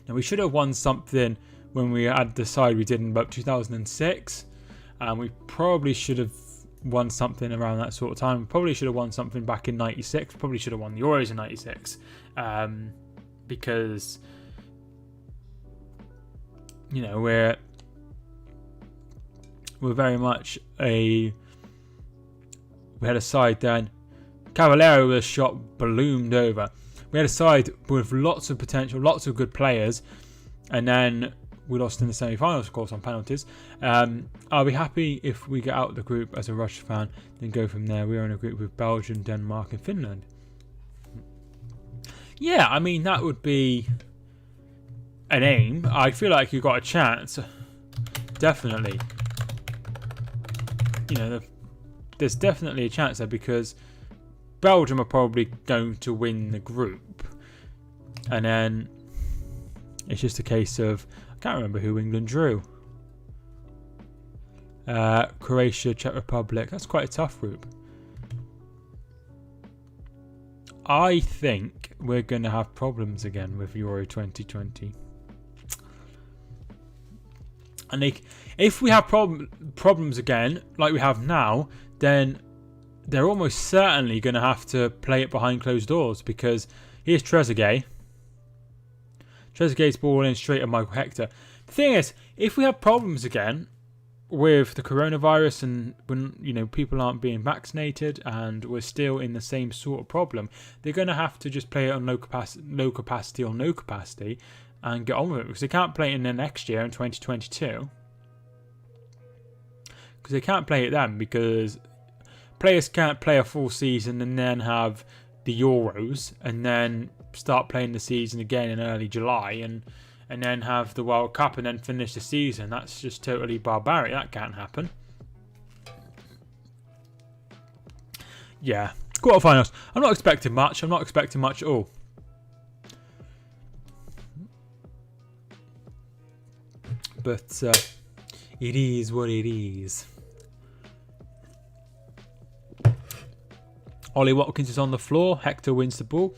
we should have won something when we had the side we did in about 2006, and we probably should have won something around that sort of time. We probably should have won something back in '96. Probably should have won the Euros in '96, because we're very much we had a side then. Cavallero was shot ballooned over. We had a side with lots of potential, lots of good players, and then we lost in the semi-finals, of course, on penalties. I'll be happy if we get out of the group as a Russia fan, then go from there. We're in a group with Belgium, Denmark, and Finland. Yeah, I mean, that would be an aim. I feel like you've got a chance. Definitely. There's definitely a chance there, because Belgium are probably going to win the group. And then it's just a case of, I can't remember who England drew. Croatia, Czech Republic. That's quite a tough group. I think we're going to have problems again with Euro 2020. And if we have problems again, like we have now, then they're almost certainly going to have to play it behind closed doors, because here's Trezeguet. Trezeguet's ball in straight at Michael Hector. The thing is, if we have problems again with the coronavirus, and when people aren't being vaccinated, and we're still in the same sort of problem, they're going to have to just play it on low capacity or no capacity and get on with it, because they can't play it in the next year in 2022. Because they can't play it then, because players can't play a full season and then have the Euros and then start playing the season again in early July and then have the World Cup and then finish the season. That's just totally barbaric. That can't happen. Yeah, quarterfinals. I'm not expecting much. At all. But it is what it is. Ollie Watkins is on the floor. Hector wins the ball.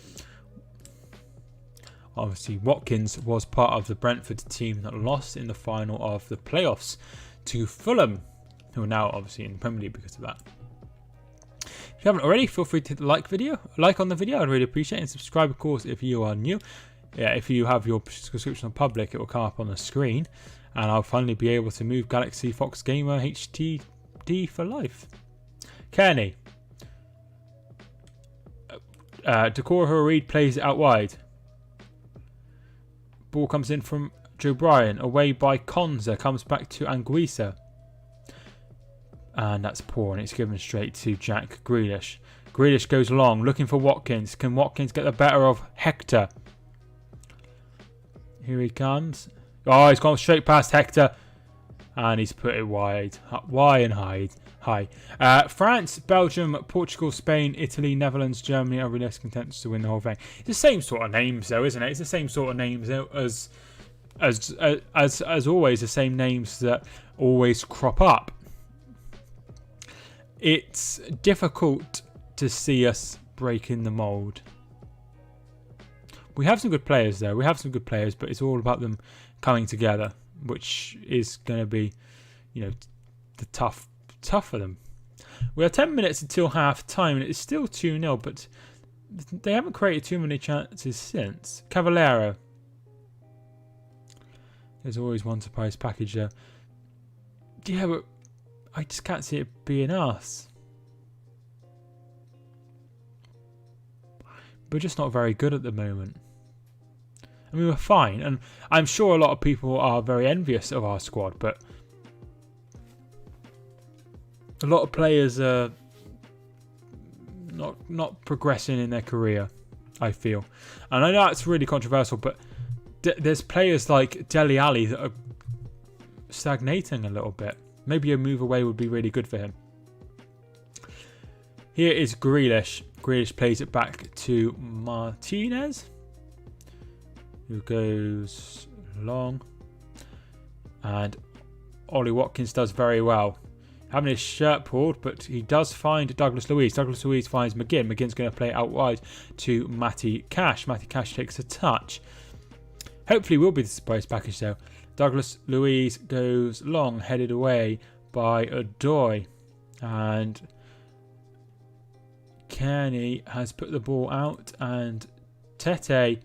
Obviously, Watkins was part of the Brentford team that lost in the final of the playoffs to Fulham, who are now obviously in the Premier League because of that. If you haven't already, feel free to like on the video. I'd really appreciate it. And subscribe, of course, if you are new. Yeah, if you have your subscription on public, it will come up on the screen. And I'll finally be able to move Galaxy Fox Gamer HTD for life. Kearney. Decor Hourihane plays it out wide. Ball comes in from Joe Bryan. Away by Konza. Comes back to Anguissa. And that's poor. And it's given straight to Jack Grealish. Grealish goes long. Looking for Watkins. Can Watkins get the better of Hector? Here he comes. Oh, he's gone straight past Hector. And he's put it wide. And high. France, Belgium, Portugal, Spain, Italy, Netherlands, Germany are realistic contenders to win the whole thing. It's the same sort of names, though, isn't it? It's the same sort of names as always. The same names that always crop up. It's difficult to see us breaking the mould. We have some good players, though. But it's all about them coming together, which is going to be, the tough for them. We are 10 minutes until half time, and it's still 2-0, but they haven't created too many chances since. Cavallero. There's always one surprise package there. Yeah, but I just can't see it being us. We're just not very good at the moment. I mean, we're fine, and I'm sure a lot of people are very envious of our squad, but a lot of players are not progressing in their career, I feel. And I know it's really controversial, but there's players like Dele Alli that are stagnating a little bit. Maybe a move away would be really good for him. Here is Grealish. Grealish plays it back to Martinez, who goes long. And Ollie Watkins does very well. Having his shirt pulled, but he does find Douglas Luiz. Douglas Luiz finds McGinn. McGinn's going to play it out wide to Matty Cash. Matty Cash takes a touch. Hopefully will be the surprise package though. Douglas Luiz goes long, headed away by Odoi. And Kearney has put the ball out, and Tete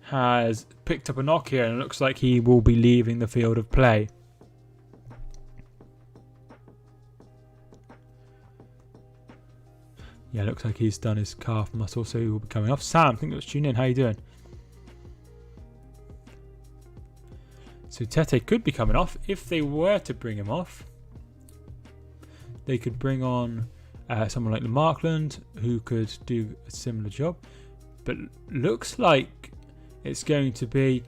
has picked up a knock here, and it looks like he will be leaving the field of play. Yeah, looks like he's done his calf muscle, so he will be coming off. Sam, I think let's tune in. How you doing? So Tete could be coming off. If they were to bring him off, they could bring on someone like Markland, who could do a similar job. But looks like it's going to be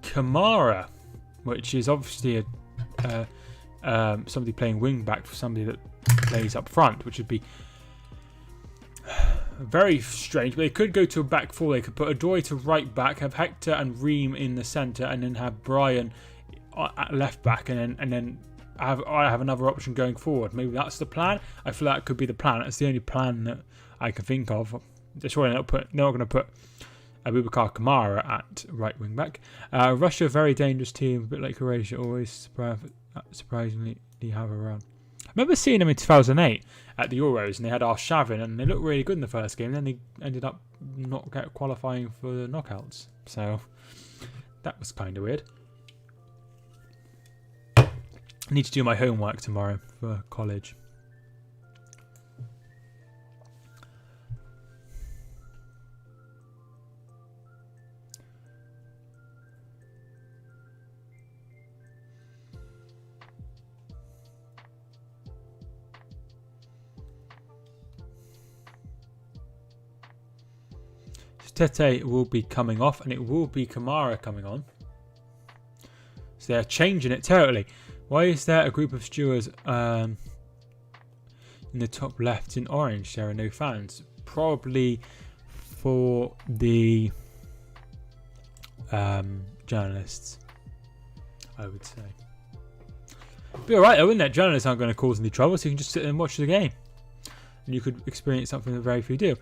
Kamara, which is obviously somebody playing wing back for somebody that plays up front, which would be very strange. But they could go to a back four. They could put Odoi to right back, have Hector and Ream in the centre, and then have Brian at left back, and then I have another option going forward. Maybe that's the plan. I feel that could be the plan. That's the only plan that I can think of. Surely they're not going to put Abubakar Kamara at right wing back. Russia, a very dangerous team, a bit like Croatia, always surprisingly have a run. I remember seeing them in 2008 at the Euros, and they had Arshavin, and they looked really good in the first game. Then they ended up not qualifying for the knockouts, so that was kind of weird. I need to do my homework tomorrow for college. Tete will be coming off, and it will be Kamara coming on. So they're changing it totally. Why is there a group of stewards in the top left in orange? There are no fans. Probably for the journalists, I would say. Be alright though, wouldn't it? Journalists aren't going to cause any trouble, so you can just sit there and watch the game. And you could experience something that very few do.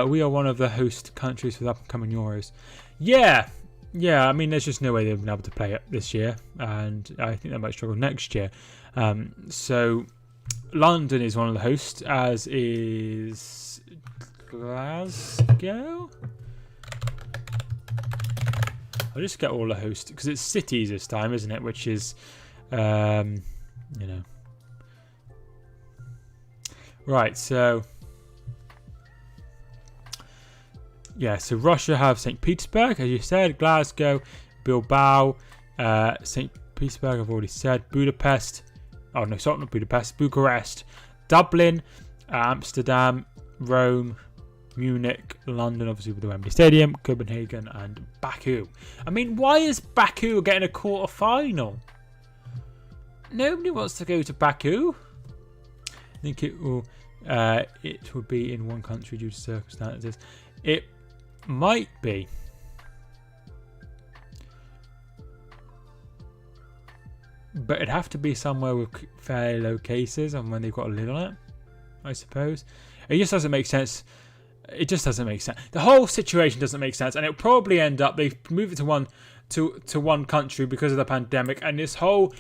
We are one of the host countries for the upcoming Euros. Yeah, I mean, there's just no way they've been able to play it this year, and I think they might struggle next year. So London is one of the hosts, as is Glasgow. I'll just get all the hosts because it's cities this time, isn't it? Which is, Right, so yeah, so Russia have St. Petersburg, as you said, Glasgow, Bilbao, St. Petersburg, I've already said, Budapest. Oh no, sorry, not Budapest, Bucharest, Dublin, Amsterdam, Rome, Munich, London, obviously with the Wembley Stadium, Copenhagen, and Baku. I mean, why is Baku getting a quarter final? Nobody wants to go to Baku. I think it will be in one country due to circumstances. It might be. But it'd have to be somewhere with fairly low cases and when they've got a lid on it, I suppose. It just doesn't make sense. It just doesn't make sense. The whole situation doesn't make sense, and it'll probably end up they've moved it to one country because of the pandemic, and this whole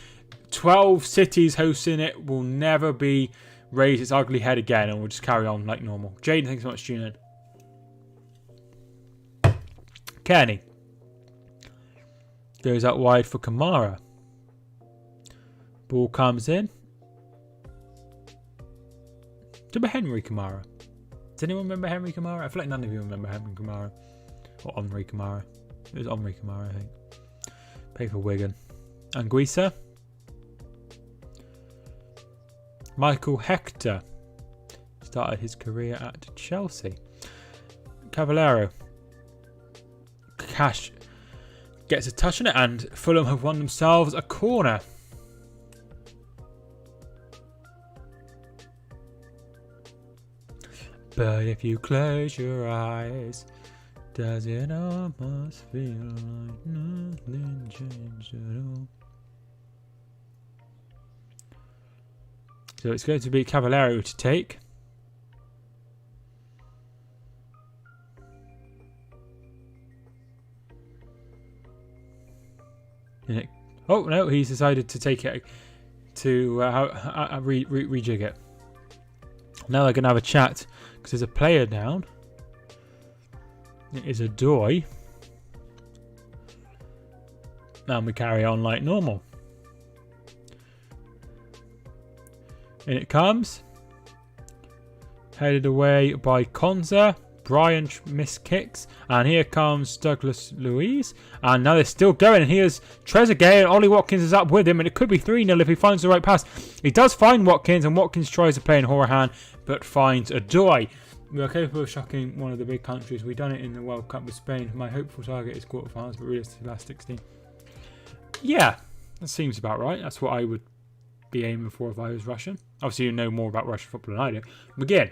12 cities hosting it will never be raised its ugly head again, and we'll just carry on like normal. Jaden, thanks so much for tuning in. Kenny goes out wide for Kamara. Ball comes in. Remember Henry Kamara? Does anyone remember Henry Kamara? I feel like none of you remember Henry Kamara. Or Henry Kamara. It was Henry Kamara, I think. Played for Wigan. Anguissa. Michael Hector started his career at Chelsea. Cavallero. Cash gets a touch on it, and Fulham have won themselves a corner. But if you close your eyes, does it almost feel like nothing changed at all? So it's going to be Cavallero to take. Oh no, he's decided to take it to rejig it. Now they're going to have a chat because there's a player down. It is a doy. And we carry on like normal. In it comes. Headed away by Konza. Brian missed kicks. And here comes Douglas Luiz. And now they're still going. And here's Trezeguet. And Ollie Watkins is up with him. And it could be 3-0 if he finds the right pass. He does find Watkins. And Watkins tries to play in Hourihane. But finds a doy. We are capable of shocking one of the big countries. We've done it in the World Cup with Spain. My hopeful target is quarterfinals. But realistically, last 16. Yeah. That seems about right. That's what I would be aiming for if I was Russian. Obviously, you know more about Russian football than I do. Begin.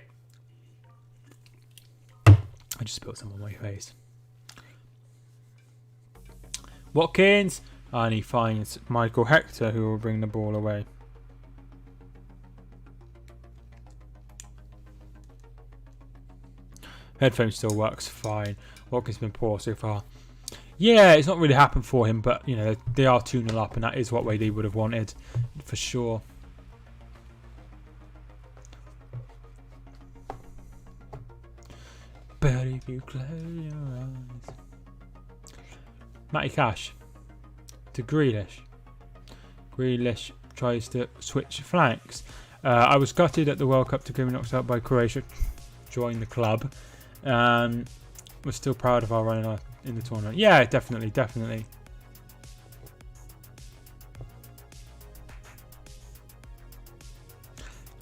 I just spilled some on my face. Watkins. And he finds Michael Hector, who will bring the ball away. Headphone still works fine. Watkins has been poor so far. Yeah, it's not really happened for him, but you know they are 2-0 up, and that is what way they would have wanted for sure. But if you close your eyes. Matty Cash to Grealish. Grealish tries to switch flanks. I was gutted at the World Cup to be knocked out by Croatia. Join the club. We're still proud of our run in the tournament. Yeah, definitely.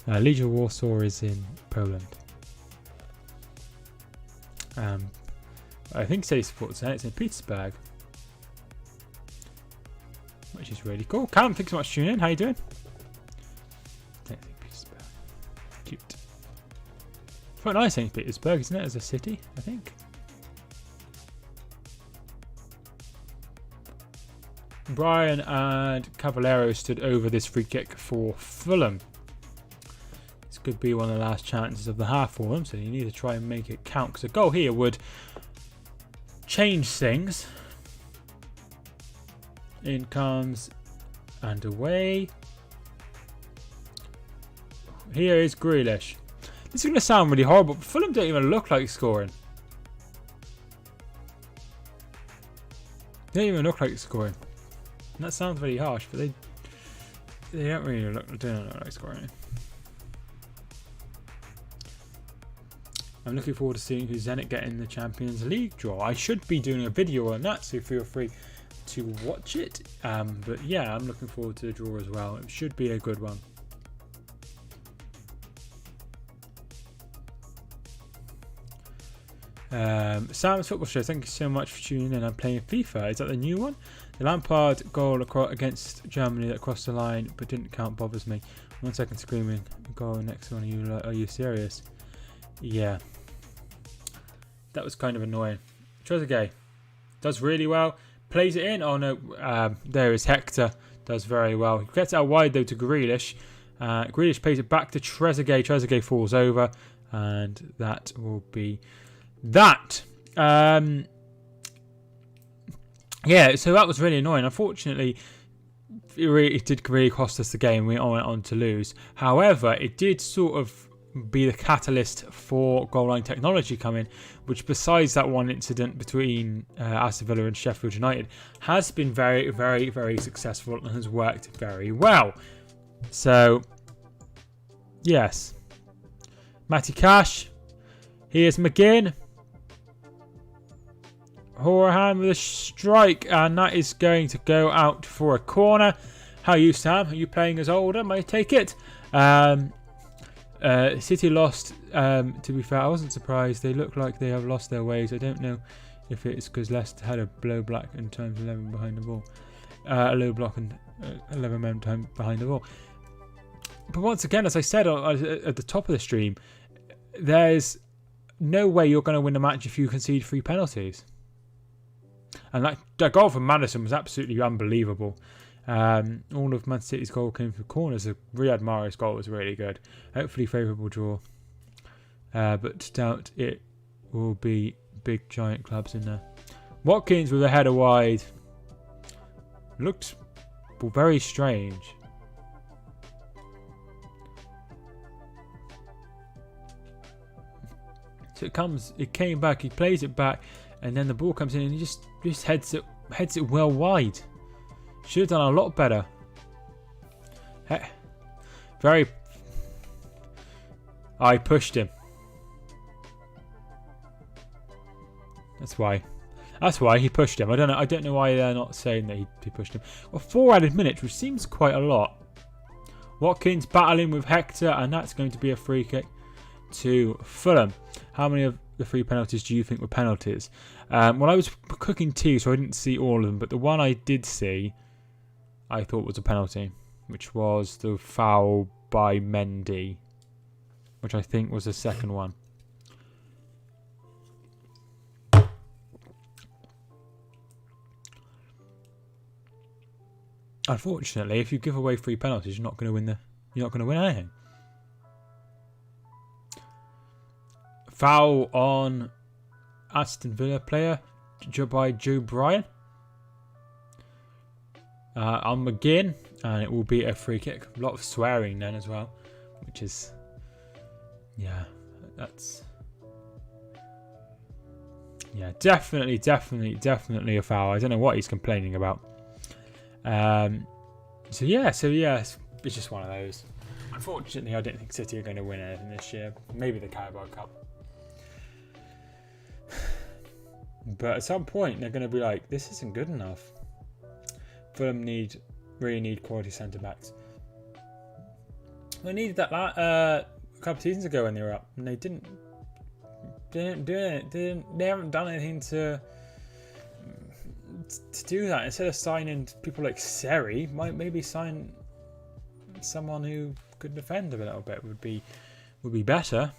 Legia Warsaw is in Poland. I think City supports that. It's in Petersburg, which is really cool. Callum, thanks so much for tuning in. How you doing? Petersburg. Cute. Quite nice, St. Petersburg, isn't it, as a city, I think. Brian and Cavallero stood over this free kick for Fulham. This could be one of the last chances of the half for them, so you need to try and make it count, because a goal here would change things. In comes and away. Here is Grealish. This is going to sound really horrible, but Fulham don't even look like scoring. They don't even look like scoring. And that sounds really harsh, but they don't really look like scoring. I'm looking forward to seeing who Zenit get in the Champions League draw. I should be doing a video on that, so feel free to watch it. But yeah, I'm looking forward to the draw as well. It should be a good one. Sam's Football Show, thank you so much for tuning in. I'm playing FIFA. Is that the new one? The Lampard goal against Germany that crossed the line but didn't count bothers me. 1 second screaming. Goal next one. Are you serious? Yeah. That was kind of annoying. Trezeguet does really well. Plays it in. Oh no. There is Hector. Does very well. He gets it out wide though to Grealish. Grealish plays it back to Trezeguet. Trezeguet falls over. And that will be that. Yeah, so that was really annoying. Unfortunately, it did really cost us the game. We all went on to lose. However, it did sort of be the catalyst for goal line technology coming, which besides that one incident between Aston Villa and Sheffield United, has been very, very, very successful and has worked very well. So, yes. Matty Cash. Here's McGinn. Hourihane with a strike, and that is going to go out for a corner. How are you, Sam? Are you playing as Oldham? I take it. City lost. To be fair, I wasn't surprised. They look like they have lost their ways. I don't know if it's because Leicester had a low block in terms of 11 behind the ball. A low block and 11 men behind the ball. But once again, as I said at the top of the stream, there's no way you're going to win a match if you concede 3 penalties. And that goal from Maddison was absolutely unbelievable. All of Man City's goal came from corners. Riyad Mahrez's goal was really good. Hopefully favourable draw. But doubt it will be big giant clubs in there. Watkins with a header wide. Looked very strange. So it came back, he plays it back, and then the ball comes in and he just heads it well wide. Should have done a lot better. I pushed him. That's why he pushed him. I don't know why they're not saying that he pushed him. Well, 4 added minutes, which seems quite a lot. Watkins battling with Hector, and that's going to be a free kick to Fulham. How many of the 3 penalties do you think were penalties? Well, I was cooking tea, so I didn't see all of them, but the one I did see, I thought was a penalty, which was the foul by Mendy, which I think was the second one. Unfortunately, if you give away 3 penalties, you're not going to win anything. Foul on Aston Villa player by Joe Bryan. On McGinn, and it will be a free kick. A lot of swearing then as well, which is, yeah, that's, yeah, definitely a foul. I don't know what he's complaining about. So yeah, it's just one of those. Unfortunately, I don't think City are going to win anything this year. Maybe the Carabao Cup. But at some point, they're going to be like, this isn't good enough. Fulham really need quality centre-backs. They needed that a couple of seasons ago when they were up, and they didn't do it. They haven't done anything to do that. Instead of signing people like Seri, might maybe sign someone who could defend a little bit would be better.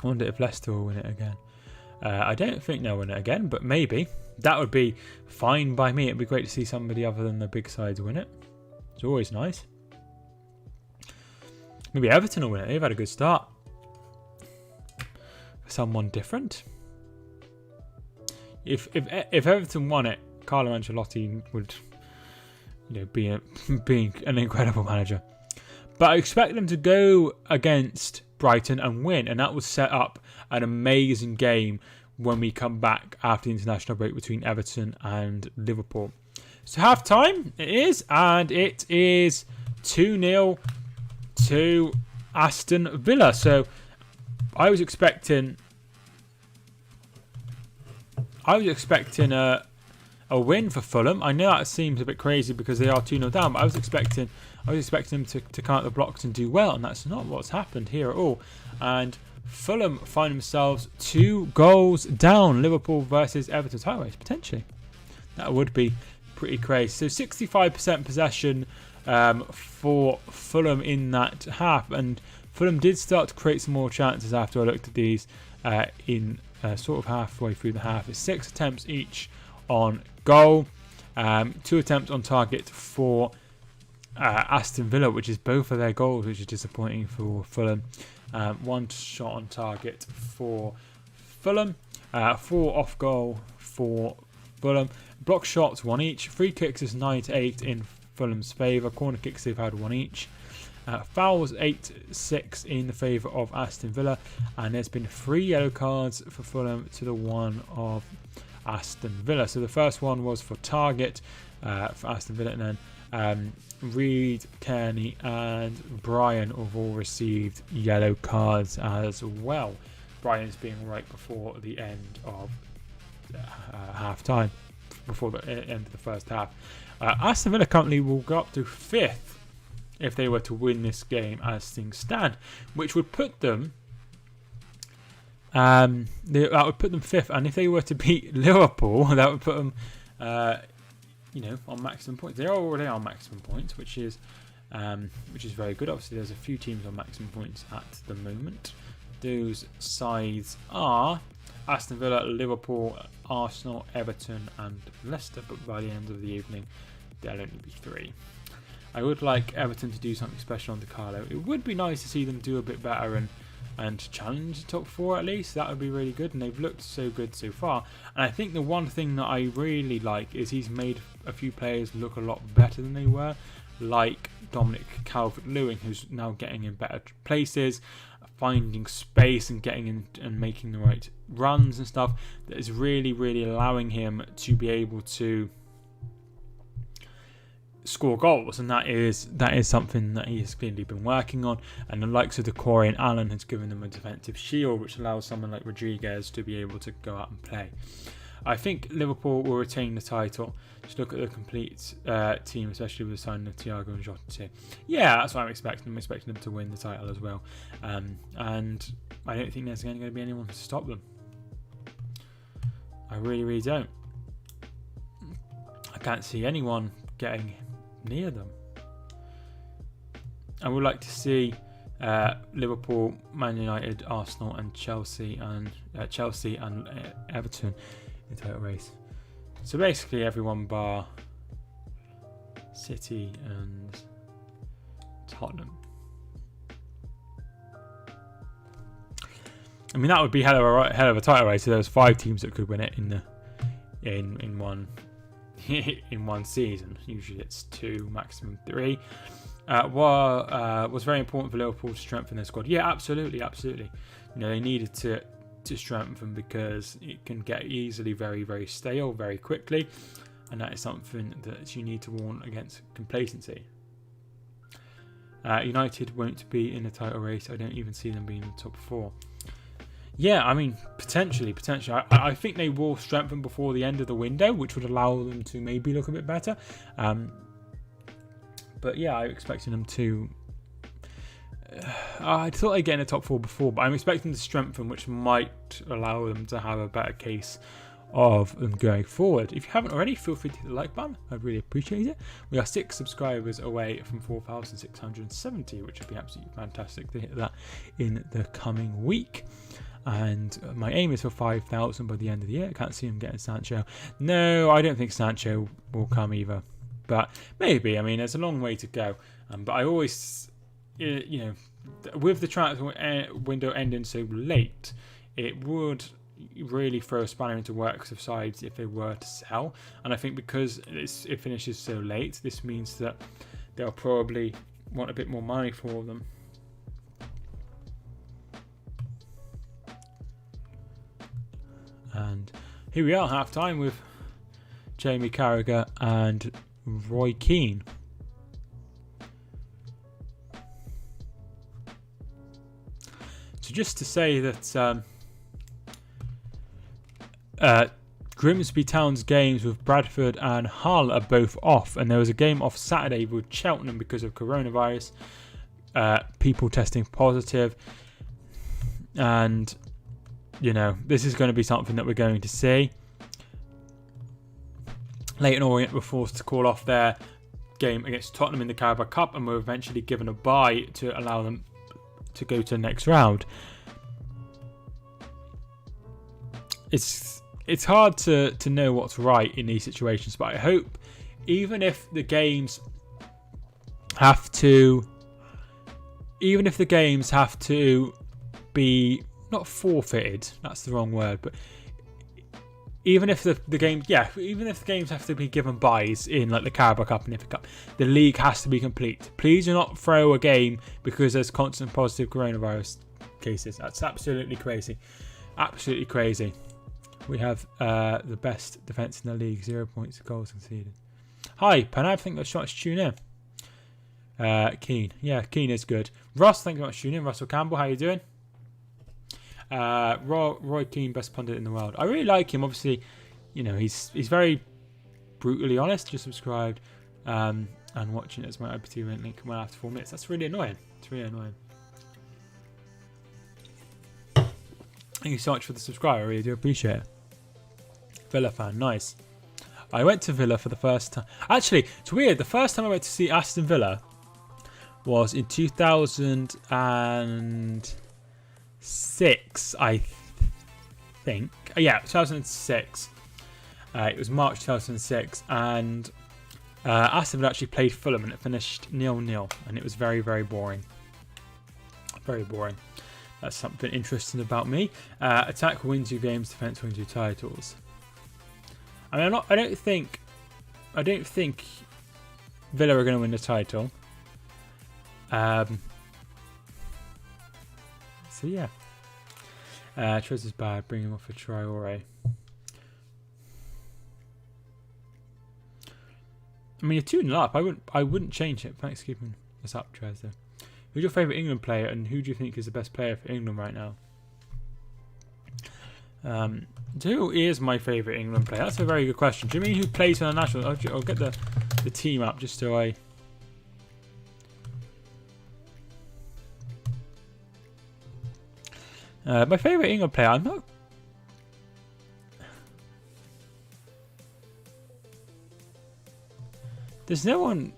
I wonder if Leicester will win it again. I don't think they'll win it again, but maybe. That would be fine by me. It'd be great to see somebody other than the big sides win it. It's always nice. Maybe Everton will win it. They've had a good start. Someone different. if Everton won it, Carlo Ancelotti would, being an incredible manager. But I expect them to go against Brighton and win, and that would set up an amazing game when we come back after the international break between Everton and Liverpool. So half time it is, and it is 2-0 to Aston Villa. So I was expecting a win for Fulham. I know that seems a bit crazy because they are 2-0 down, but I was expecting them to come out the blocks and do well, and that's not what's happened here at all. And Fulham find themselves 2 goals down. Liverpool versus Everton title race, potentially. That would be pretty crazy. So 65% possession for Fulham in that half, and Fulham did start to create some more chances after I looked at these in sort of halfway through the half. It's 6 attempts each on goal, 2 attempts on target for Aston Villa, which is both of their goals, which is disappointing for Fulham. 1 shot on target for Fulham, 4 off goal for Fulham. Block shots 1 each. Free kicks is 9-8 in Fulham's favour. Corner kicks they've had 1 each. Fouls 8-6 in the favour of Aston Villa, and there's been 3 yellow cards for Fulham to the 1 of Aston Villa. So the first one was for target for Aston Villa, and then Reed, Kearney and Brian have all received yellow cards as well. Brian's being right before the end of half time, before the end of the first half. Aston Villa currently will go up to 5th if they were to win this game as things stand, which would put them that would put them 5th, and if they were to beat Liverpool, that would put them on maximum points. They're already on maximum points, which is very good. Obviously there's a few teams on maximum points at the moment. Those sides are Aston Villa, Liverpool, Arsenal, Everton and Leicester, but by the end of the evening there'll only be 3. I would like Everton to do something special under Carlo. It would be nice to see them do a bit better and challenge the top 4 at least. That would be really good, and they've looked so good so far. And I think the one thing that I really like is he's made a few players look a lot better than they were, like Dominic Calvert-Lewin, who's now getting in better places, finding space and getting in and making the right runs and stuff. That is really, really allowing him to be able to score goals, and that is something that he has clearly been working on. And the likes of Decore and Allen has given them a defensive shield, which allows someone like Rodriguez to be able to go out and play. I think Liverpool will retain the title. Just look at the complete team, especially with the signing of Thiago and Jota. Yeah, that's what I'm expecting. I'm expecting them to win the title as well, and I don't think there's going to be anyone to stop them. I really, really don't. I can't see anyone getting near them. I would like to see Liverpool, Man United, Arsenal and Chelsea and Everton in the title race. So basically everyone bar City and Tottenham. I mean, that would be hell of a title race. So there was 5 teams that could win it in one in one season. Usually it's 2, maximum 3. Was very important for Liverpool to strengthen their squad. Yeah, absolutely. They needed to strengthen because it can get easily very, very stale very quickly, and that is something that you need to warn against complacency. United won't be in the title race. I don't even see them being in the top 4. Yeah, I mean, potentially. I think they will strengthen before the end of the window, which would allow them to maybe look a bit better. But yeah, I'm expecting them to... I thought they'd get in the top 4 before, but I'm expecting to strengthen, which might allow them to have a better case of them going forward. If you haven't already, feel free to hit the like button. I'd really appreciate it. We are 6 subscribers away from 4,670, which would be absolutely fantastic to hit that in the coming week. And my aim is for 5,000 by the end of the year. I can't see him getting Sancho. No, I don't think Sancho will come either. But maybe. I mean, there's a long way to go. But I always, with the transfer window ending so late, it would really throw a spanner into works of sides if they were to sell. And I think because it finishes so late, this means that they'll probably want a bit more money for them. And here we are, half time with Jamie Carragher and Roy Keane. So just to say that Grimsby Town's games with Bradford and Hull are both off, and there was a game off Saturday with Cheltenham because of coronavirus, people testing positive, and this is going to be something that we're going to see. Leyton Orient were forced to call off their game against Tottenham in the Carabao Cup and were eventually given a bye to allow them to go to the next round. It's hard to know what's right in these situations, but I hope even if the games have to be not forfeited, that's the wrong word, but even if the games have to be given byes in like the Carabao Cup and FA Cup, the league has to be complete. Please do not throw a game because there's constant positive coronavirus cases. That's absolutely crazy. Absolutely crazy. We have the best defence in the league, 0 points, goals conceded. Hi, Panav, thank you very much for tuning in. Keane. Yeah, Keane is good. Ross, thank you very much for tuning in. Russell Campbell, how you doing? Roy Keane, best pundit in the world. I really like him. Obviously, he's very brutally honest. Just subscribed and watching it as my IPT event link went after 4 minutes. That's really annoying. It's really annoying. Thank you so much for the subscribe. I really do appreciate it. Villa fan, nice. I went to Villa for the first time. Actually, it's weird. The first time I went to see Aston Villa was in 2006, I think. Yeah, 2006. It was March 2006, and Aston Villa actually played Fulham, and it finished 0-0, and it was very, very boring. Very boring. That's something interesting about me. Attack wins you games, defense wins you titles. I mean, I don't think Villa are going to win the title. So yeah, choice is bad. Bring him off for Traore. I mean, you're 2-0 up. I wouldn't change it. Thanks for keeping us up, Trez. Who's your favourite England player, and who do you think is the best player for England right now? Who is my favourite England player? That's a very good question. Do you mean who plays for the national? I'll get the team up just so I. My favourite England player, I'm not. There's no one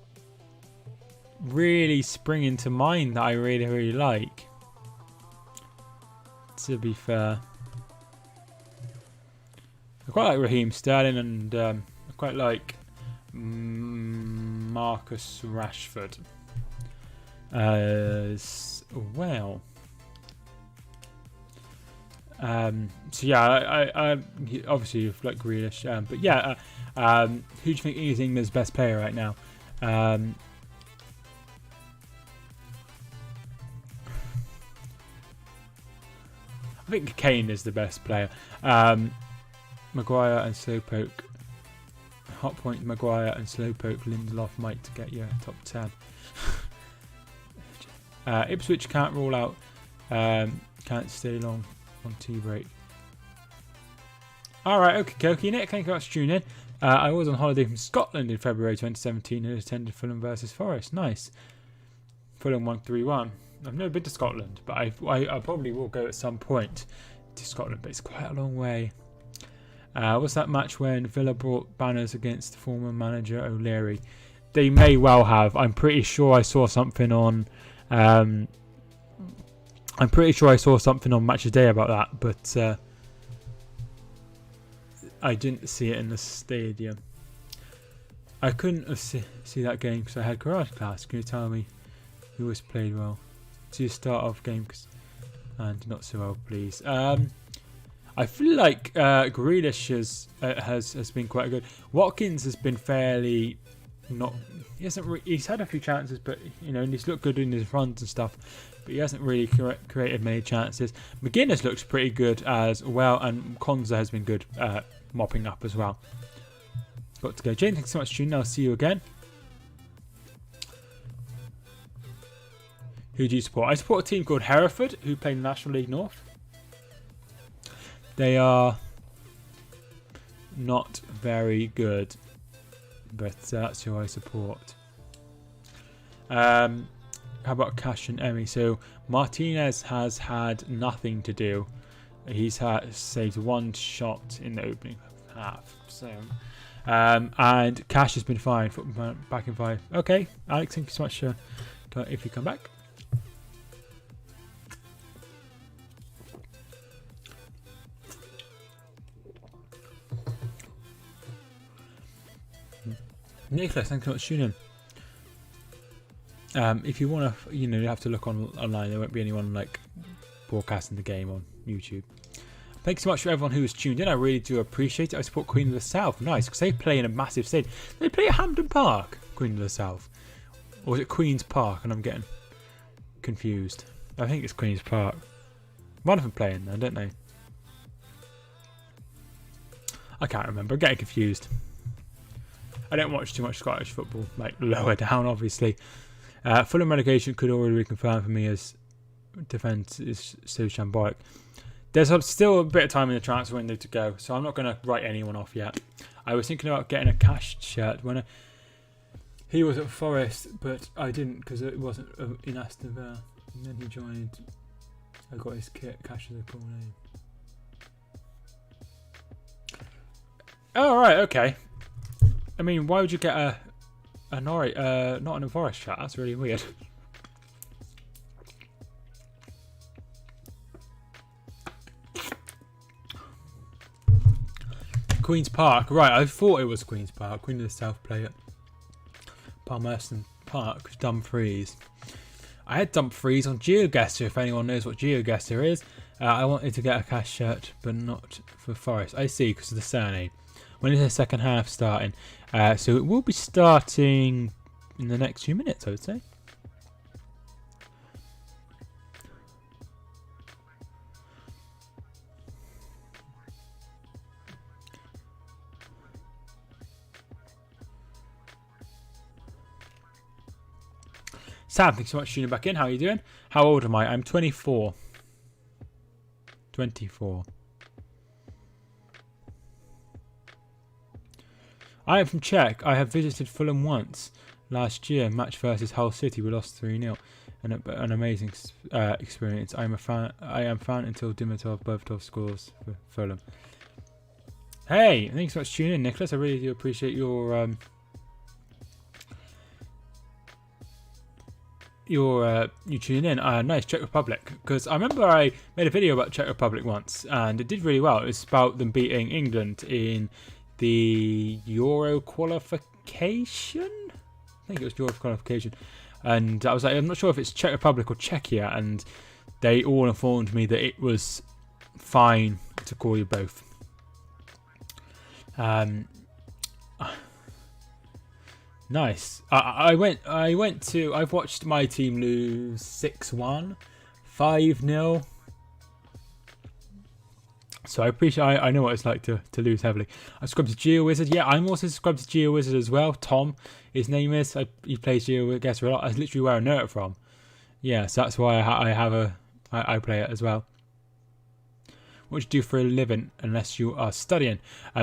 really springing to mind that I really, really like. To be fair, I quite like Raheem Sterling, and I quite like Marcus Rashford as well. So yeah, I obviously like Grealish, but yeah, who do you think is England's best player right now? I think Kane is the best player. Maguire and Slowpoke. Hot point Maguire and Slowpoke. Lindelof might get you top 10. Ipswich can't rule out. Can't stay long on tea break. Alright, okay, Nick, thank you very much for tuning in. I was on holiday from Scotland in February 2017 and attended Fulham versus Forest. Nice. Fulham won 3-1. I've never been to Scotland, but I probably will go at some point to Scotland, but it's quite a long way. Was that match when Villa brought banners against former manager O'Leary? They may well have. I'm pretty sure I saw something on. I'm pretty sure I saw something on Match of Day about that, but I didn't see it in the stadium. I couldn't have see that game because I had karate class. Can you tell me who was played well? To start off game and not so well, please. I I feel like Grealish has been quite good. Watkins has been fairly not. He's had a few chances, but and he's looked good in his runs and stuff. But he hasn't really created many chances. McGuinness looks pretty good as well, and Konza has been good mopping up as well. Got to go. Jane, thanks so much, June. I'll see you again. Who do you support? I support a team called Hereford, who play in the National League North. They are not very good, but that's who I support. How about Cash and Emmy? So Martinez has had nothing to do. He's saved one shot in the opening half. So, and Cash has been fine. Back in 5. Okay, Alex, thank you so much if you come back. Nicholas, thanks so much for tuning in. If you want to, you have to look online. There won't be anyone broadcasting the game on YouTube. Thanks so much for everyone who has tuned in. I really do appreciate it. I support Queen of the South. Nice, because they play in a massive stadium. They play at Hampden Park, Queen of the South. Or is it Queen's Park? And I'm getting confused. I think it's Queen's Park. One of them playing there, don't they? I can't remember. I'm getting confused. I don't watch too much Scottish football, lower down, obviously. Fulham relegation could already be confirmed for me as defence is so shambolic. There's still a bit of time in the transfer window to go, so I'm not going to write anyone off yet. I was thinking about getting a Cash shirt when he was at Forest, but I didn't because it wasn't in Aston Villa. And then he joined. I got his kit. Cash is a cool name. Oh, right, okay. I mean, why would you get a Norwich, not a Forest shirt? That's really weird. Queen's Park, right? I thought it was Queen's Park. Queen of the South play at Palmerston Park, Dumfries. I had Dumfries on GeoGuessr. If anyone knows what GeoGuessr is, I wanted to get a Cash shirt, but not for Forest. I see, because of the surname. When is the second half starting? So it will be starting in the next few minutes, I would say. Sam, thanks so much for tuning back in. How are you doing? How old am I? I'm 24. 24. I am from Czech. I have visited Fulham once last year. Match versus Hull City. We lost 3-0. An amazing experience. I am fan until Dimitrov Berbatov scores for Fulham. Hey, thanks so much for tuning in, Nicholas. I really do appreciate your you tuning in. Nice, Czech Republic. Because I remember I made a video about Czech Republic once, and it did really well. It's about them beating England in the Euro qualification. I think it was Euro qualification. And I was like, I'm not sure if it's Czech Republic or Czechia, and they all informed me that it was fine to call you both. Nice. I've watched my team lose 6-1, 5-0. So I know what it's like to lose heavily. I subscribed to GeoWizard. Yeah, I'm also subscribed to GeoWizard as well. Tom, his name is. He plays GeoWizard a lot. That's literally where I know it from. Yeah, so that's why I play it as well. What do you do for a living unless you are studying?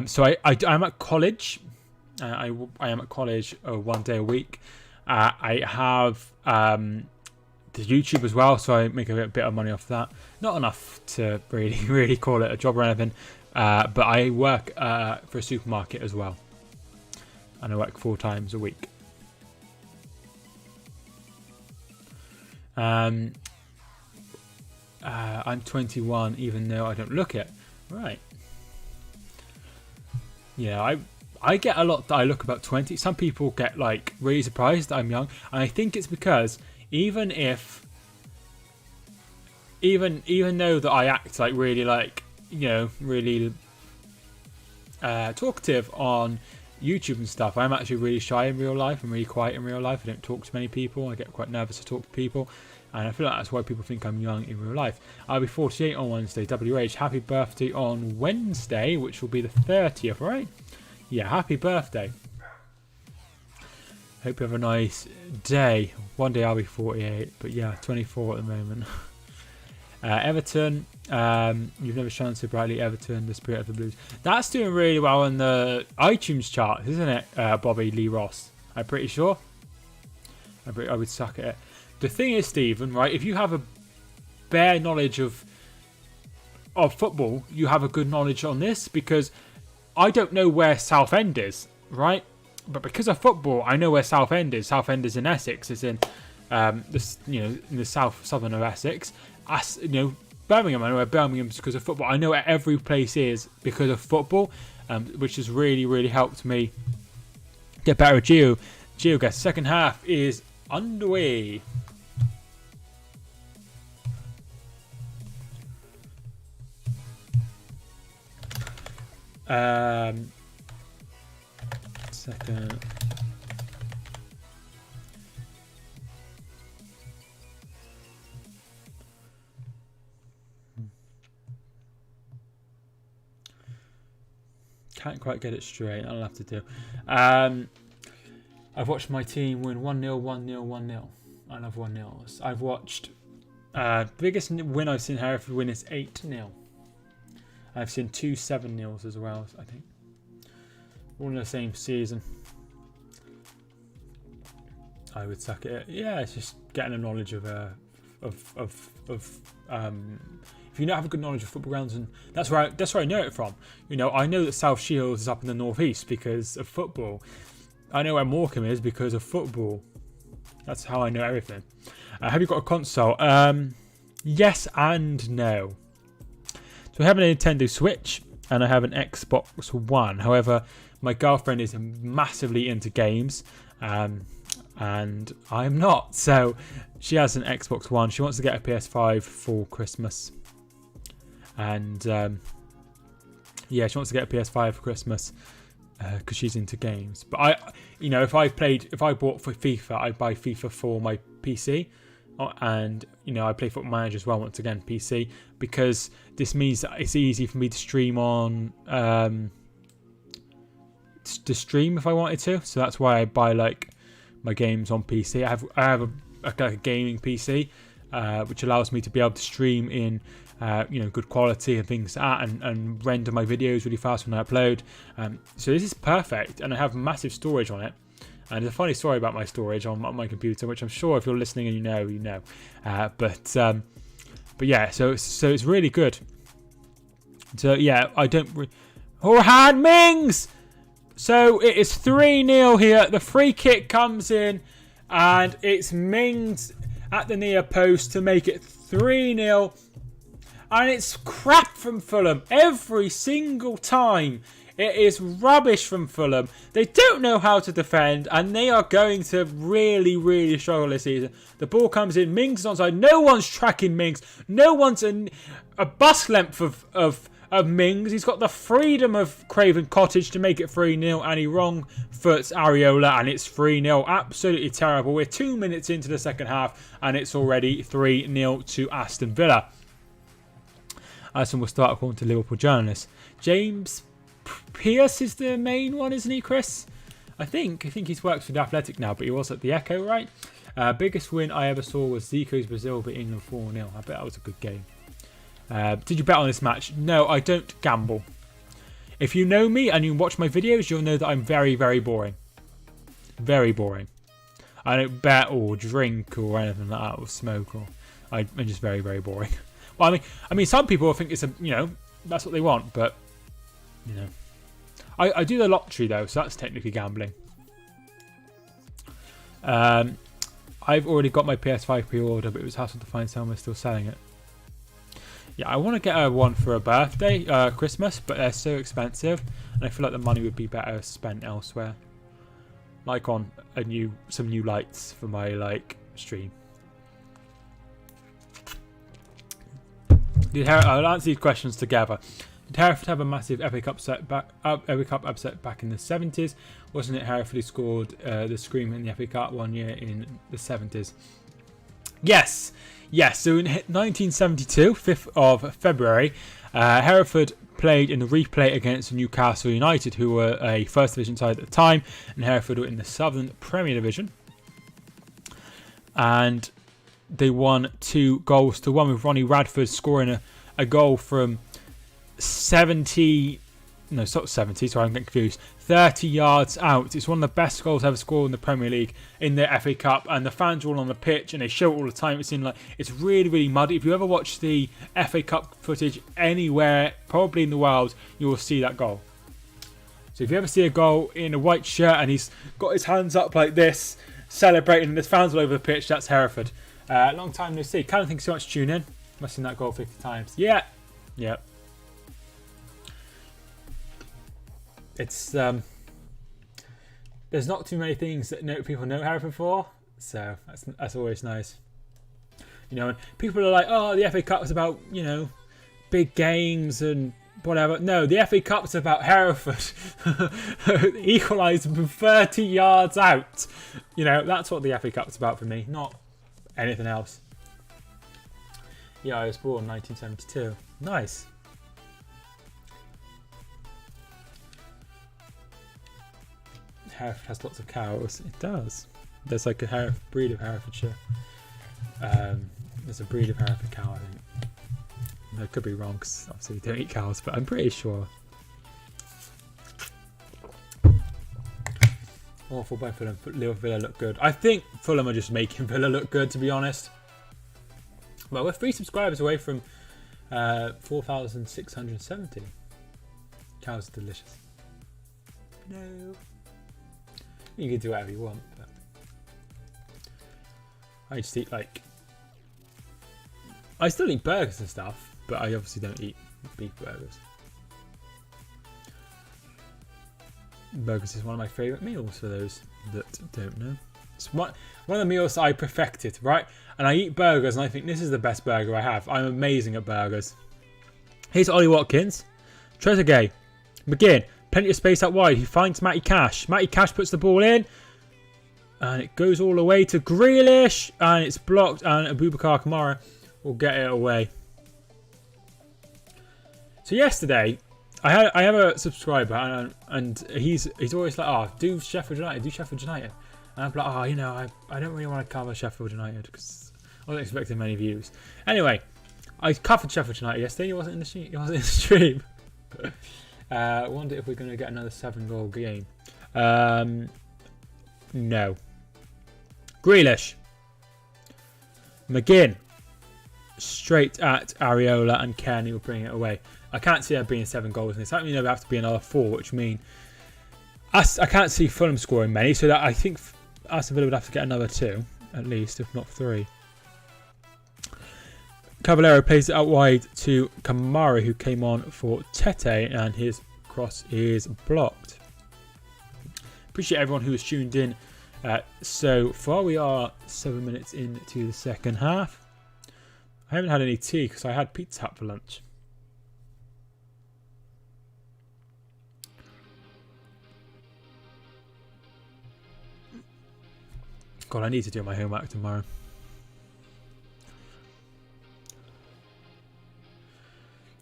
So I'm at college. I am at college 1 day a week. I have the YouTube as well, so I make a bit of money off that. Not enough to really call it a job or anything, but I work for a supermarket as well, and I work 4 times a week. I'm 21, even though I don't look it. Right. Yeah, I get a lot that I look about 20. Some people get really surprised that I'm young, and I think it's because even though that I act really really talkative on YouTube and stuff. I'm actually really shy in real life. I'm really quiet in real life. I don't talk to many people. I get quite nervous to talk to people. And I feel like that's why people think I'm young in real life. I'll be 48 on Wednesday. WH, happy birthday on Wednesday, which will be the 30th, right? Yeah, happy birthday. Hope you have a nice day. One day I'll be 48, but yeah, 24 at the moment. Everton, you've never shone so brightly. Everton, the spirit of the Blues. That's doing really well on the iTunes charts, isn't it, Bobby Lee Ross? I'm pretty sure. I would suck at it. The thing is, Stephen, right, if you have a bare knowledge of football, you have a good knowledge on this, because I don't know where Southend is, right? But because of football, I know where Southend is. Southend is in Essex. It's in in the southern of Essex. Birmingham, I know where Birmingham is because of football. I know where every place is because of football, which has really, really helped me get better at Geo. GeoGuess. Second half is underway. Second. Can't quite get it straight. I'll have to do. I've watched my team win 1-0, 1-0, 1-0. I love 1-0s. I've watched biggest win I've seen Hereford win is 8-0. I've seen 2 7-0s as well, I think. All in the same season. I would suck at it. Yeah, it's just getting a knowledge of if you don't have a good knowledge of football grounds, and that's where I know it from. I know that South Shields is up in the northeast because of football. I know where Morecambe is because of football. That's how I know everything. Have you got a console? Yes and no. So I have a Nintendo Switch and I have an Xbox One. However, my girlfriend is massively into games, and I'm not. So she has an Xbox One. She wants to get a PS5 for Christmas. And she wants to get a PS5 for Christmas because she's into games. But if I bought for FIFA, I'd buy FIFA for my PC, and I play Football Manager as well. Once again, PC, because this means that it's easy for me to stream on if I wanted to. So that's why I buy my games on PC. I have a gaming PC, which allows me to be able to stream in good quality and things like that, and render my videos really fast when I upload. So this is perfect, and I have massive storage on it. And there's a funny story about my storage on my computer, which I'm sure if you're listening and you know. But yeah, so it's really good. So yeah, I don't. Hourihane Mings. So it is 3-0 here. The free kick comes in, and it's Mings at the near post to make it 3-0. And it's crap from Fulham every single time. It is rubbish from Fulham. They don't know how to defend, and they are going to really, really struggle this season. The ball comes in. Mings is onside. No one's tracking Mings. No one's a bus length of Mings. He's got the freedom of Craven Cottage to make it 3-0, and he wrong foots Areola, and it's 3-0. Absolutely terrible. We're 2 minutes into the second half, and it's already 3-0 to Aston Villa. Aston will start according to Liverpool journalists. James Pearce is the main one, isn't he, Chris? I think he's worked for the Athletic now, but he was at the Echo, right? Biggest win I ever saw was Zico's Brazil beat England 4-0. I bet that was a good game. Did you bet on this match? No, I don't gamble. If you know me and you watch my videos, you'll know that I'm very, very boring. Very boring. I don't bet or drink or anything like that, or smoke, or I'm just very, very boring. Well, I mean, some people think it's that's what they want, but I do the lottery though, so that's technically gambling. I've already got my PS5 pre-order, but it was hassle to find someone still selling it. Yeah, I want to get one for a birthday, Christmas, but they're so expensive, and I feel like the money would be better spent elsewhere, like on some new lights for my stream. I'll answer these questions together. Did Hereford have a massive FA Cup upset back in the 70s? Wasn't it Hereford who scored the screamer in the FA Cup one year in the 70s? Yes. So in 1972, 5th of February, Hereford played in the replay against Newcastle United, who were a First Division side at the time, and Hereford were in the Southern Premier Division. And they won 2-1 with Ronnie Radford scoring a goal from 30 yards out. It's one of the best goals ever scored in the Premier League in the FA Cup, and the fans are all on the pitch and they show it all the time. It's really, really muddy. If you ever watch the FA Cup footage anywhere, probably in the world, you will see that goal. So if you ever see a goal in a white shirt and he's got his hands up like this, celebrating, and there's fans all over the pitch, that's Hereford. Long time no see. Can't think so much tune in. Must have seen that goal 50 times. Yeah. It's there's not too many things that people know Hereford for, so that's always nice. And people are like, oh, the FA Cup was about big games and whatever. No, the FA Cup's about Hereford equalising from 30 yards out. That's what the FA Cup's about for me, not anything else. Yeah, I was born in 1972. Nice. Hereford has lots of cows. It does. There's like a breed of Herefordshire. There's a breed of Hereford cow, I think. I could be wrong because obviously we don't eat cows, but I'm pretty sure. Awful by Fulham. Villa look good. I think Fulham are just making Villa look good, to be honest. Well, we're 3 subscribers away from 4,670. Cows are delicious. No. You can do whatever you want, but I just eat I still eat burgers and stuff, but I obviously don't eat beef burgers. Burgers is one of my favourite meals for those that don't know. It's one of the meals that I perfected, right? And I eat burgers and I think this is the best burger I have. I'm amazing at burgers. Here's Ollie Watkins. Trezeguet. McGinn. Plenty of space out wide. He finds Matty Cash. Matty Cash puts the ball in. And it goes all the way to Grealish. And it's blocked. And Abubakar Kamara will get it away. So yesterday, I have a subscriber. And he's always like, oh, do Sheffield United. And I'm like, oh, I don't really want to cover Sheffield United. Because I wasn't expecting many views. Anyway, I covered Sheffield United yesterday. He wasn't in the stream. I wonder if we're going to get another 7-goal game. No. Grealish. McGinn. Straight at Areola, and Kearney will bring it away. I can't see there being 7 goals in this. That means there have to be another 4, which mean I can't see Fulham scoring many. So that I think Aston Villa would have to get another 2, at least, if not 3. Caballero plays it out wide to Kamara, who came on for Tete, and his cross is blocked. Appreciate everyone who has tuned in so far. We are 7 minutes into the second half. I haven't had any tea because I had Pizza Hut for lunch. God, I need to do my homework tomorrow.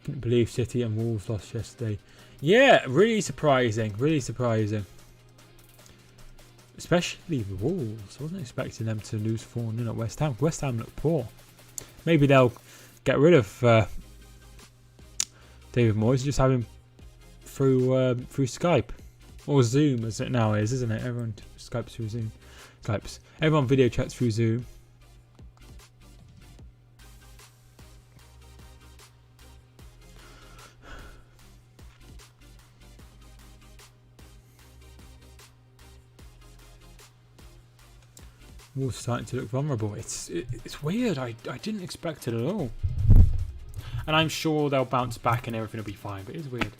Couldn't believe City and Wolves lost yesterday. Yeah, really surprising. Especially the Wolves. I wasn't expecting them to lose 4-0 at West Ham. West Ham look poor. Maybe they'll get rid of David Moyes and just have him through Skype. Or Zoom, as it now is, isn't it? Everyone Skypes through Zoom. Everyone video chats through Zoom. Wolves starting to look vulnerable. It's weird. I didn't expect it at all. And I'm sure they'll bounce back and everything will be fine, but it's weird.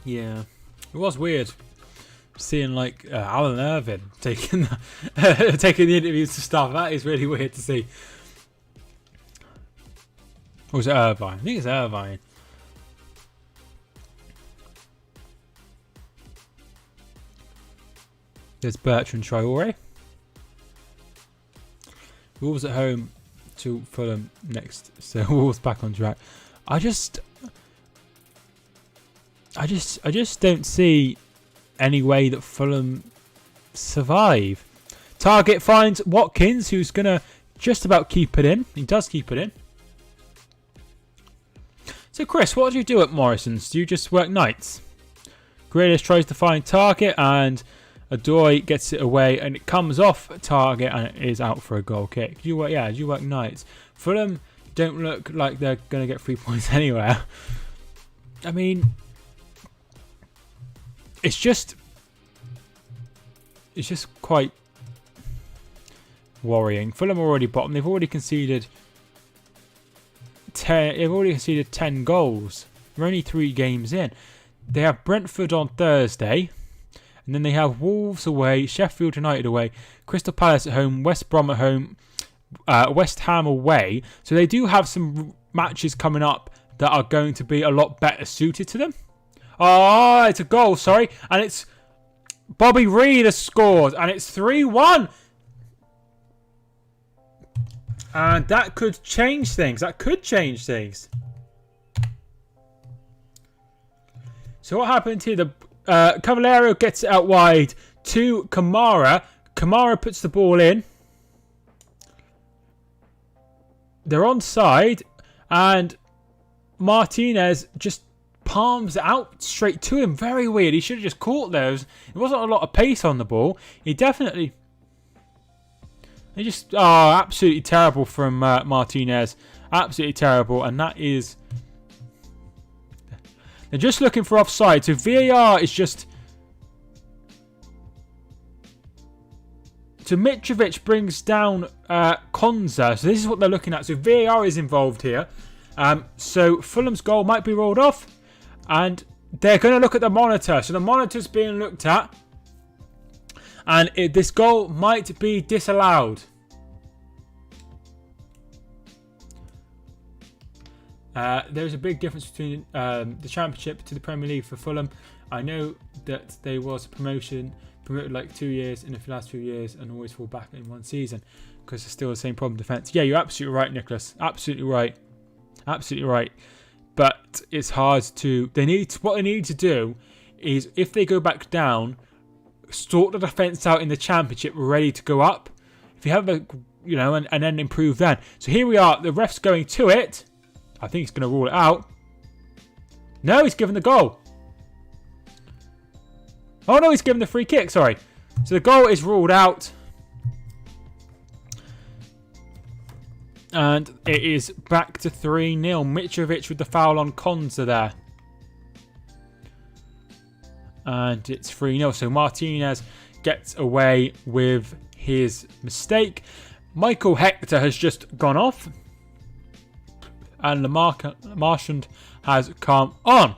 Yeah. It was weird. seeing like Alan Irvin taking taking the interviews to stuff. That is really weird to see. Or was it Irvine? I think it's Irvine. There's Bertrand Traore. Wolves at home to Fulham next. So Wolves back on track. I just don't see any way that Fulham survive. Target finds Watkins, who's gonna just about keep it in. He does keep it in. So Chris, what do you do at Morrison's? Do you just work nights? Grealish tries to find Target and Adoy gets it away and it comes off target and it is out for a goal kick. Do you work nights? Fulham don't look like they're going to get 3 points anywhere. I mean, it's just quite worrying. Fulham are already bottom. They've already conceded 10 goals. We're only 3 games in. They have Brentford on Thursday. And then they have Wolves away, Sheffield United away, Crystal Palace at home, West Brom at home, West Ham away. So they do have some matches coming up that are going to be a lot better suited to them. Oh, it's a goal, sorry. And it's Bobby Reid has scored. And it's 3-1. And that could change things. So what happened here? Cavallero gets it out wide to Kamara. Kamara puts the ball in. They're onside. And Martinez just palms it out straight to him. Very weird. He should have just caught those. There wasn't a lot of pace on the ball. Absolutely terrible from Martinez. Absolutely terrible. And that is... They're just looking for offside. So VAR is just... So Mitrovic brings down Konza. So this is what they're looking at. So VAR is involved here. So Fulham's goal might be rolled off. And they're going to look at the monitor. So the monitor's being looked at. And this goal might be disallowed. There's a big difference between the Championship to the Premier League for Fulham. I know that there was a promoted like 2 years in the last few years and always fall back in one season because it's still the same problem defence. Yeah, you're absolutely right, Nicholas. Absolutely right. But it's hard to... What they need to do is, if they go back down, sort the defence out in the Championship ready to go up. If you have and then improve then. So here we are. The ref's going to it. I think he's going to rule it out. No, he's given the goal. Oh, no, he's given the free kick. Sorry. So the goal is ruled out. And it is back to 3-0. Mitrovic with the foul on Konza there. And it's 3-0. So Martinez gets away with his mistake. Michael Hector has just gone off. And the Marchand has come on.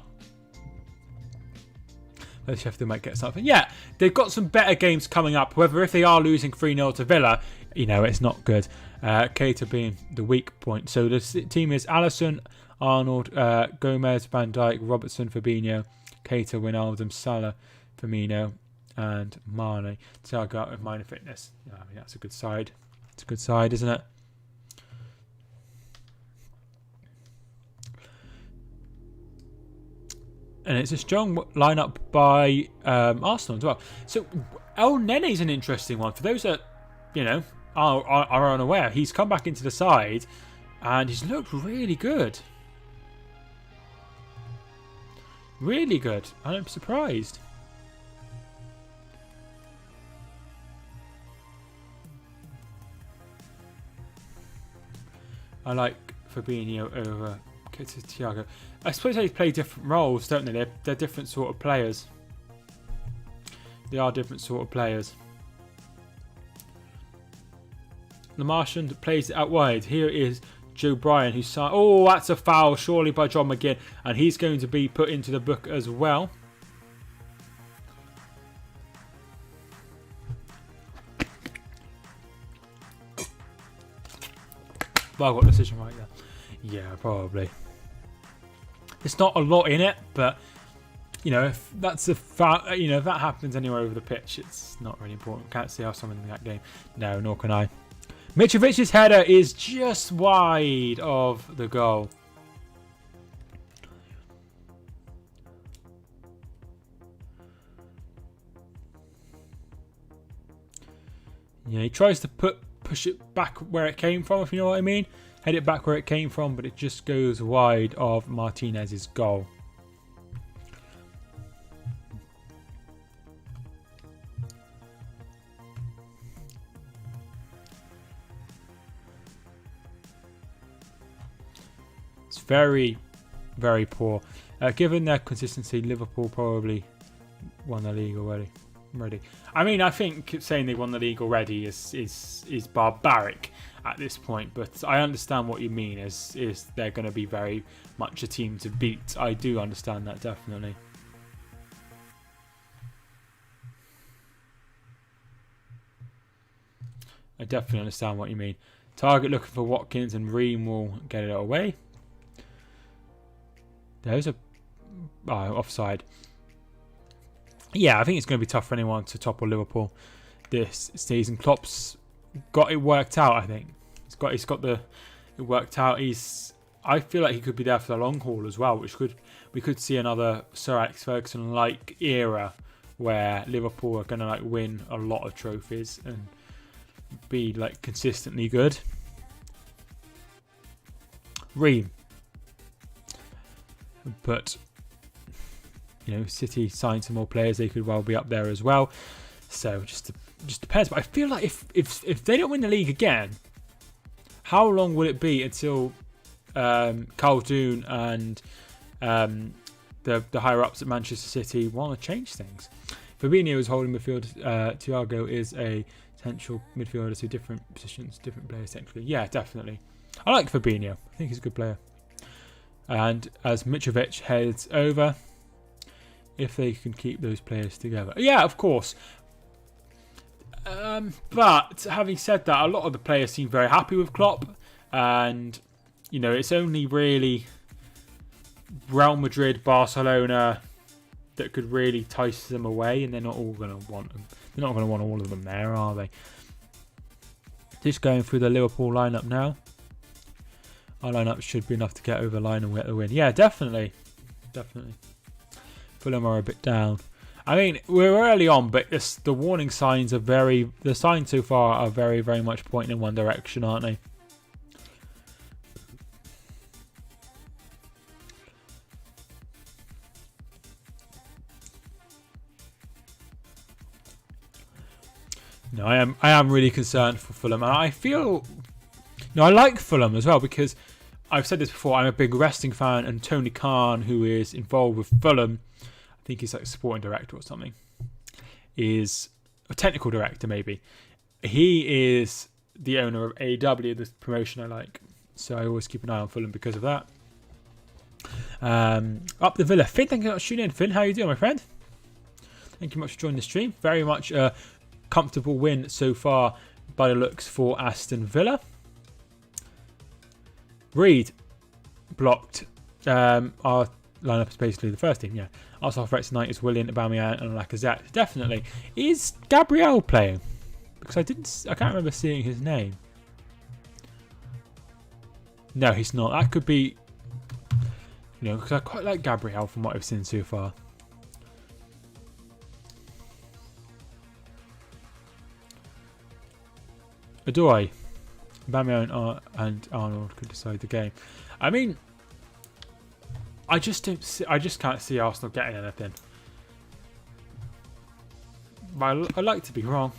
Sheffield might get something. Yeah, they've got some better games coming up. However, if they are losing 3-0 to Villa, it's not good. Keita being the weak point. So the team is Alisson, Arnold, Gomez, Van Dijk, Robertson, Fabinho, Keita, Wijnaldum, Salah, Firmino, and Mane. Thiago out with minor fitness. I mean, that's a good side. It's a good side, isn't it? And it's a strong lineup by Arsenal as well. So El Nene's an interesting one. For those that, are unaware, he's come back into the side and he's looked really good. Really good. I'm surprised. I like Fabinho over Thiago. I suppose they play different roles, don't they? They're different sort of players. They are different sort of players. The Martian plays it out wide. Here is Joe Bryan, who's... Oh, that's a foul, surely, by John McGinn. And he's going to be put into the book as well. Well, I got the decision right there. Yeah, probably. It's not a lot in it, but if that's if that happens anywhere over the pitch, it's not really important. Can't see how someone in that game. No, nor can I. Mitrovic's header is just wide of the goal. Yeah, he tries to push it back where it came from, if you know what I mean. Head it back where it came from, but it just goes wide of Martinez's goal. It's very, very poor. Given their consistency, Liverpool probably won the league already. I mean, I think saying they won the league already is barbaric at this point, but I understand what you mean. Is they're going to be very much a team to beat. I do understand that, definitely. I definitely understand what you mean. Target looking for Watkins, and Ream will get it away. There's a offside. Yeah, I think it's going to be tough for anyone to topple Liverpool this season. Klopp's got it worked out. I think he's got it worked out. I feel like he could be there for the long haul as well, which we could see another Sir Alex Ferguson like era where Liverpool are going to win a lot of trophies and be consistently good. Ream, but City signed some more players. They could well be up there as well. So just depends. But I feel like if they don't win the league again, how long will it be until Khaldoon and the higher ups at Manchester City want to change things? Fabinho is holding midfield. Thiago is a potential midfielder, to different positions, different players technically. Yeah, definitely. I like Fabinho. I think he's a good player. And as Mitrovic heads over, if they can keep those players together. Yeah, of course. But having said that, a lot of the players seem very happy with Klopp. And, it's only really Real Madrid, Barcelona that could really entice them away. And they're not all going to want them. They're not going to want all of them there, are they? Just going through the Liverpool lineup now. Our lineup should be enough to get over the line and get the win. Yeah, definitely. Definitely. Fulham are a bit down. I mean, we're early on, but the warning signs are the signs so far are very, very much pointing in one direction, aren't they? No, I am really concerned for Fulham, and I feel, I like Fulham as well because I've said this before. I'm a big wrestling fan, and Tony Khan, who is involved with Fulham, I think he's like a sporting director or something, is a technical director maybe. He is the owner of AEW, the promotion I like, so I always keep an eye on Fulham because of that. Up the Villa, Finn, thank you for tuning in. Finn, how are you doing, my friend? Thank you much for joining the stream. Very much a comfortable win so far by the looks for Aston Villa. Reed blocked. Our lineup is basically the first team, yeah. Arsenal threat tonight is Willian, Aubameyang and Lacazette. Definitely. Is Gabriel playing? Because I can't remember seeing his name. No, he's not. That could be, because I quite like Gabriel from what I've seen so far. Adoi, Aubameyang and Arnold could decide the game. I mean, I just can't see Arsenal getting anything. But I like to be wrong.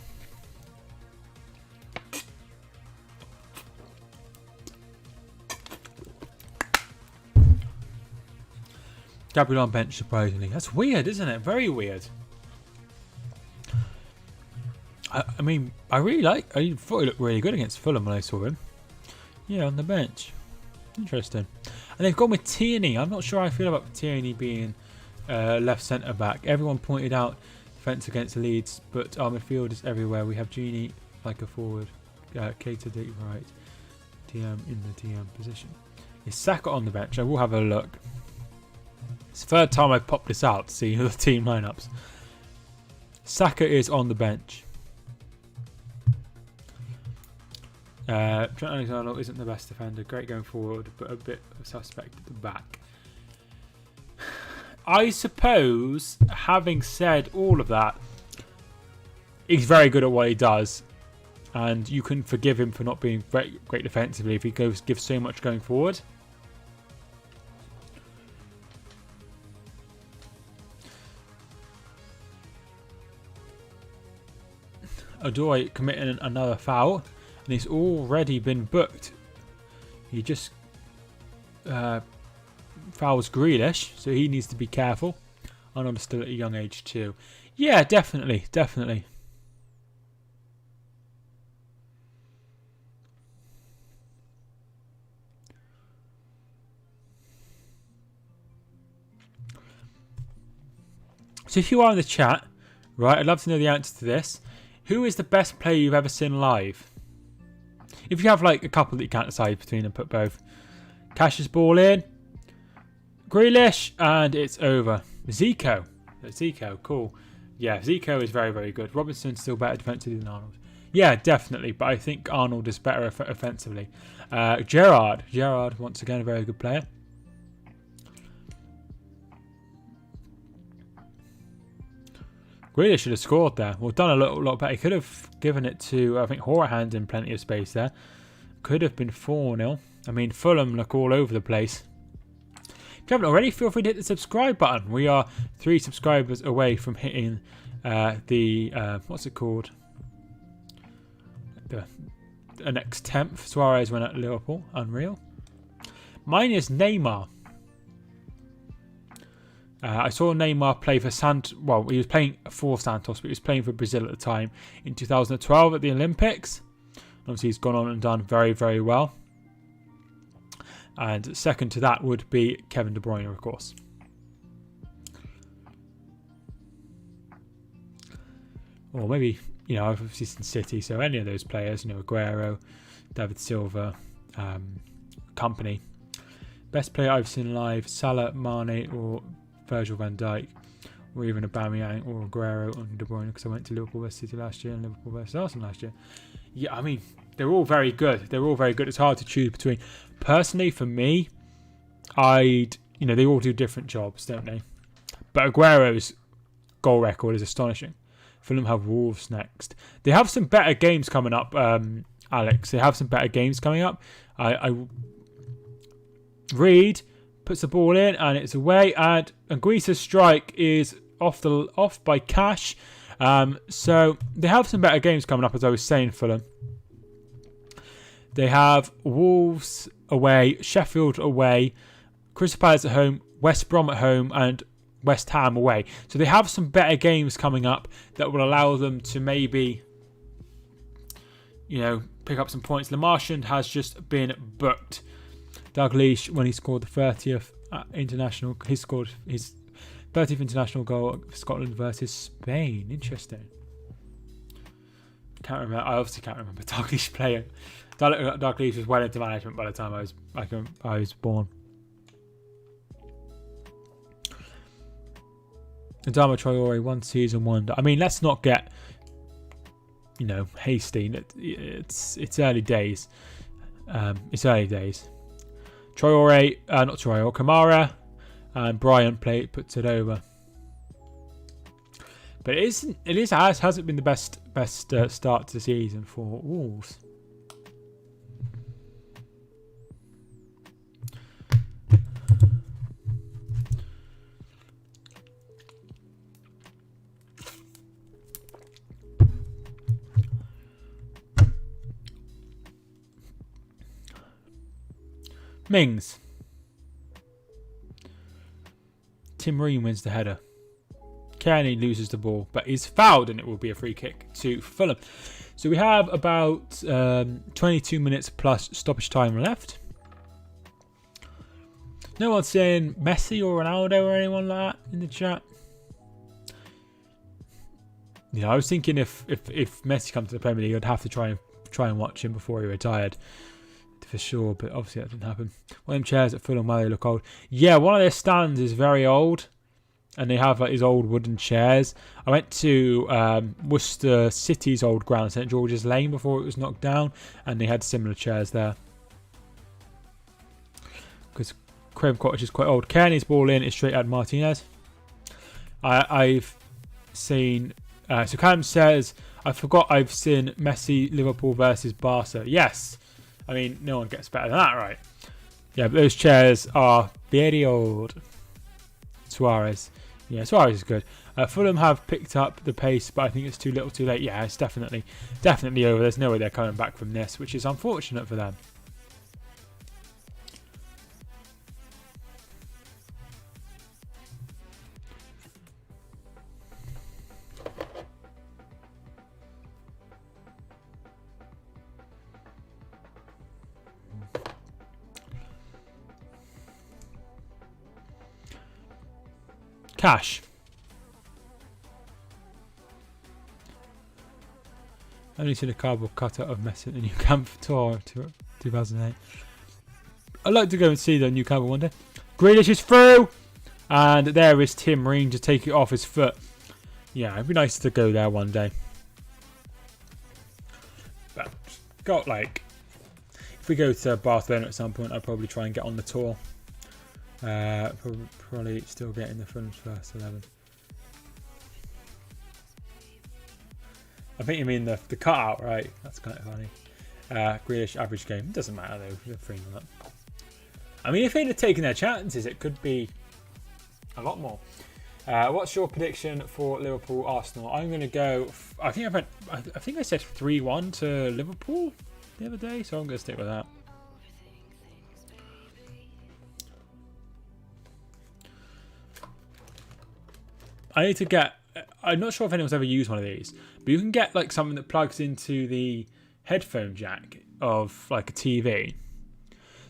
Gabriel on bench, surprisingly. That's weird, isn't it? Very weird. I mean, I thought he looked really good against Fulham when I saw him. Yeah, on the bench. Interesting. And they've gone with Tierney. I'm not sure how I feel about Tierney being left centre back. Everyone pointed out defence against Leeds, but our midfield is everywhere. We have Genie like a forward, Keita deep right, in the TM position. Is Saka on the bench? I will have a look. It's the third time I've popped this out to see the team lineups. Saka is on the bench. Trent Alexander isn't the best defender. Great going forward, but a bit suspect at the back. I suppose, having said all of that, he's very good at what he does. And you can forgive him for not being great defensively if he gives so much going forward. Odoi committing another foul, and he's already been booked. He just fouls Grealish, so he needs to be careful. Arnold's still at a young age too. Yeah, definitely. So if you are in the chat, right, I'd love to know the answer to this. Who is the best player you've ever seen live? If you have like a couple that you can't decide between and put both. Cash's ball in. Grealish, and it's over. Zico, cool. Yeah, Zico is very, very good. Robinson's still better defensively than Arnold. Yeah, definitely, but I think Arnold is better offensively. Gerrard, once again, a very good player. Grealish should have scored there. Well, done a lot better. He could have given it to, I think, Hourihane in plenty of space there. Could have been 4-0. I mean, Fulham look all over the place. If you haven't already, feel free to hit the subscribe button. We are 3 subscribers away from hitting what's it called? The next 10th. Suarez went at Liverpool. Unreal. Mine is Neymar. I saw Neymar play for he was playing for Santos, but he was playing for Brazil at the time in 2012 at the Olympics. Obviously, he's gone on and done very, very well. And second to that would be Kevin De Bruyne, of course. Or maybe, obviously in City, so any of those players, Aguero, David Silva, company. Best player I've seen live, Salah, Mane, or Virgil van Dijk, or even Aubameyang or Aguero and De Bruyne, because I went to Liverpool vs City last year and Liverpool vs Arsenal last year. Yeah, I mean, they're all very good. It's hard to choose between. Personally, for me, they all do different jobs, don't they? But Aguero's goal record is astonishing. Fulham have Wolves next. They have some better games coming up, Alex. They have some better games coming up. Reed puts the ball in and it's away, and Anguissa's strike is off by Cash. So they have some better games coming up, as I was saying, Fulham. They have Wolves away, Sheffield away, Crystal Palace at home, West Brom at home, and West Ham away. So they have some better games coming up that will allow them to maybe, pick up some points. Le Marchand has just been booked. Grealish, when he scored the 30th international, he scored his 30th international goal for Scotland versus Spain. Interesting. Can't remember. I obviously can't remember Grealish playing. Grealish was well into management by the time I was born. Adama Traore, 1 season wonder. I mean, let's not get hasty. It's early days. Traore, not Traore, Kamara, and Bryant puts it over. But it hasn't been the best start to the season for Wolves. Mings. Tim Ream wins the header. Kearney loses the ball, but is fouled, and it will be a free kick to Fulham. So we have about 22 minutes plus stoppage time left. No one's saying Messi or Ronaldo or anyone like that in the chat. I was thinking if Messi comes to the Premier League, I'd have to try and watch him before he retired. for sure, but obviously that didn't happen. One of them chairs at Fulham, they look old. Yeah, one of their stands is very old, and they have like these old wooden chairs. I went to Worcester City's old ground, St George's Lane, before it was knocked down, and they had similar chairs there. Because Craven Cottage is quite old. Kearney's ball in is straight at Martinez. I've seen... so Callum says, I forgot I've seen Messi Liverpool versus Barca. Yes. I mean, no one gets better than that, right? Yeah, but those chairs are very old. Suarez. Yeah, Suarez is good. Fulham have picked up the pace, but I think it's too little too late. Yeah, it's definitely over. There's no way they're coming back from this, which is unfortunate for them. Cash. Only seen a cardboard cutout of Messi at the New Camp tour 2008. I'd like to go and see the New Camp one day. Grealish is through! And there is Tim Ream to take it off his foot. Yeah, it'd be nice to go there one day. But, got like... If we go to Barcelona at some point, I'd probably try and get on the tour. Probably still getting the Fulham's first 11. I think you mean the cutout, right? That's kind of funny. Grealish average game. Doesn't matter though. They're 3-0 up. I mean, if they'd have taken their chances, it could be a lot more. What's your prediction for Liverpool Arsenal? I'm going to go. I think I said 3-1 to Liverpool the other day, so I'm going to stick with that. I need to get... I'm not sure if anyone's ever used one of these, but you can get like something that plugs into the headphone jack of like a TV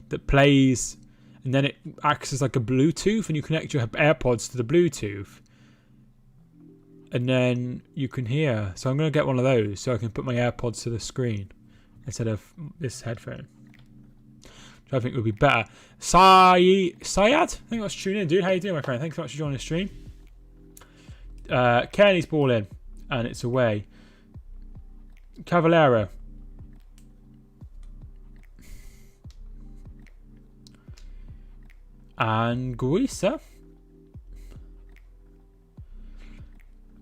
that plays, and then it acts as like a Bluetooth, and you connect your AirPods to the Bluetooth, and then you can hear. So I'm going to get one of those so I can put my AirPods to the screen instead of this headphone, which I think would be better. Syed, I think that's tuning in, dude. How you doing, my friend? Thanks so much for joining the stream. Kearney's ball in, and it's away. Cavallero. And Guisa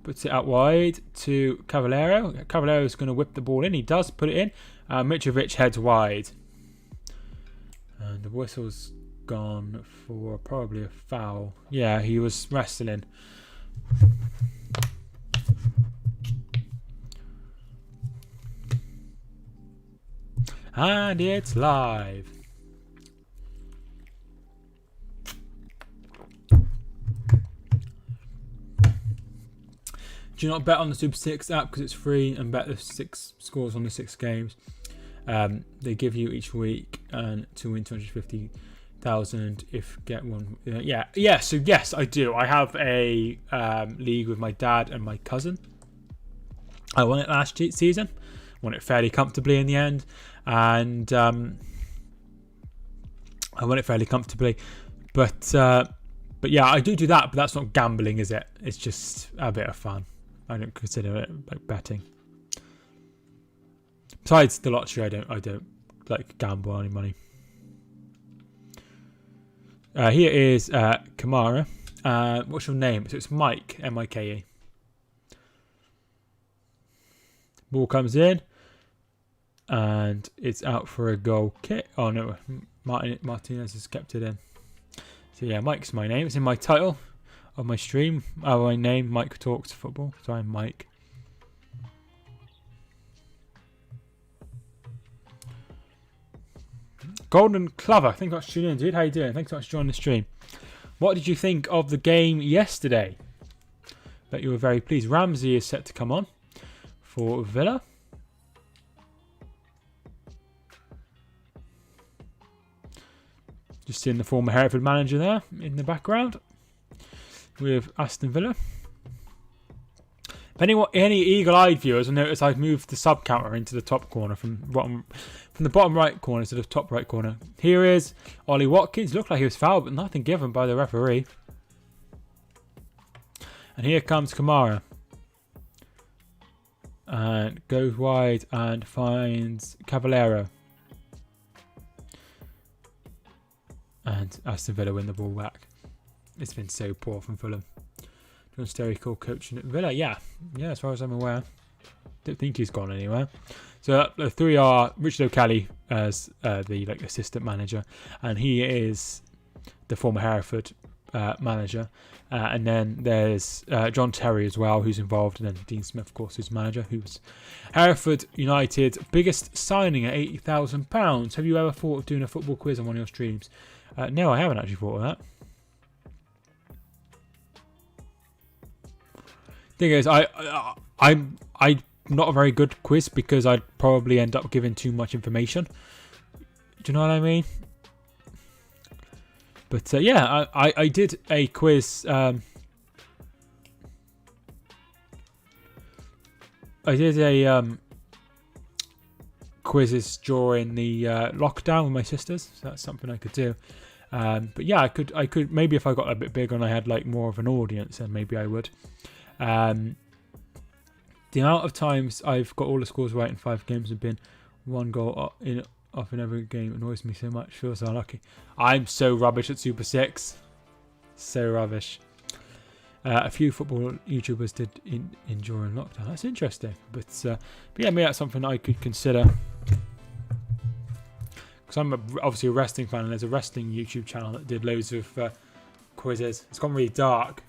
puts it out wide to Cavallero. Cavallero's going to whip the ball in. He does put it in. Mitrovic heads wide. And the whistle's gone for probably a foul. Yeah, he was wrestling. And it's live. Do not bet on the Super 6 app because it's free, and bet the 6 scores on the 6 games. They give you each week and to win 250,000 if get one. So yes, I do. I have a league with my dad and my cousin. I won it last season. Won it fairly comfortably in the end, and I won it fairly comfortably. But yeah, I do that. But that's not gambling, is it? It's just a bit of fun. I don't consider it like betting. Besides the lottery, I don't like gamble any money. Here is Kamara. What's your name? So it's Mike, M-I-K-E. Ball comes in, and it's out for a goal kick. Oh no, Martinez has kept it in. So yeah, Mike's my name. It's in my title of my stream. My name, Mike Talks Football. So I'm Mike. Golden Clover, thanks so much for tuning in, dude. How you doing? Thanks so much for joining the stream. What did you think of the game yesterday? Bet you were very pleased. Ramsey is set to come on for Villa. Just seeing the former Hereford manager there in the background with Aston Villa. any eagle-eyed viewers will notice I've moved the sub counter into the top corner from the bottom right corner to the top right corner. Here is Ollie Watkins. Looked like he was fouled, but nothing given by the referee. And here comes Kamara. And goes wide and finds Cavallero. And Aston Villa win the ball back. It's been so poor from Fulham. John Sterry called coaching at Villa. Yeah, as far as I'm aware. Don't think he's gone anywhere. So the three are Richard O'Callaghan as the assistant manager, and he is the former Hereford manager. And then there's John Terry as well, who's involved, and then Dean Smith, of course, who's manager, who's Hereford United's biggest signing at £80,000. Have you ever thought of doing a football quiz on one of your streams? No, I haven't actually thought of that. Thing is, I'm not a very good quiz because I'd probably end up giving too much information. Do you know what I mean? But yeah, I did a quiz. I did a quizzes during the lockdown with my sisters, so that's something I could do. But yeah, I could maybe if I got a bit bigger and I had like more of an audience, then maybe I would. The amount of times I've got all the scores right in 5 games and been 1 goal off in every game annoys me so much. Feels so unlucky. I'm so rubbish at Super 6. So rubbish. A few football YouTubers did enjoy in lockdown. That's interesting. But yeah, maybe that's something I could consider. Because I'm obviously a wrestling fan, and there's a wrestling YouTube channel that did loads of quizzes. It's gone really dark.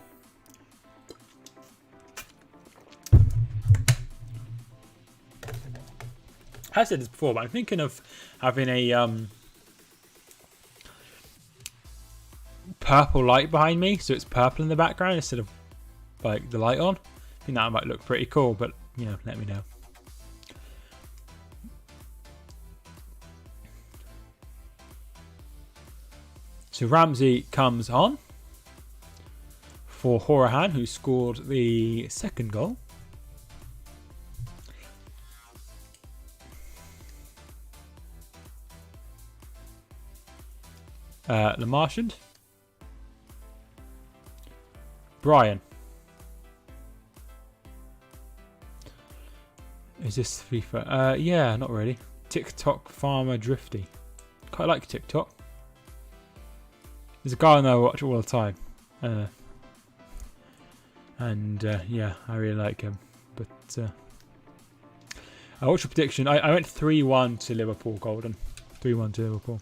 I said this before, but I'm thinking of having a purple light behind me, so it's purple in the background instead of like the light on. I think that might look pretty cool, but you know, let me know. So Ramsey comes on for Hourihane, who scored the second goal. Le Marchand. Brian. Is this FIFA? Yeah, not really. TikTok Farmer Drifty. Quite like TikTok. There's a guy I know I watch all the time. Yeah, I really like him. But what's your prediction? I went 3-1 to Liverpool, Golden. 3-1 to Liverpool.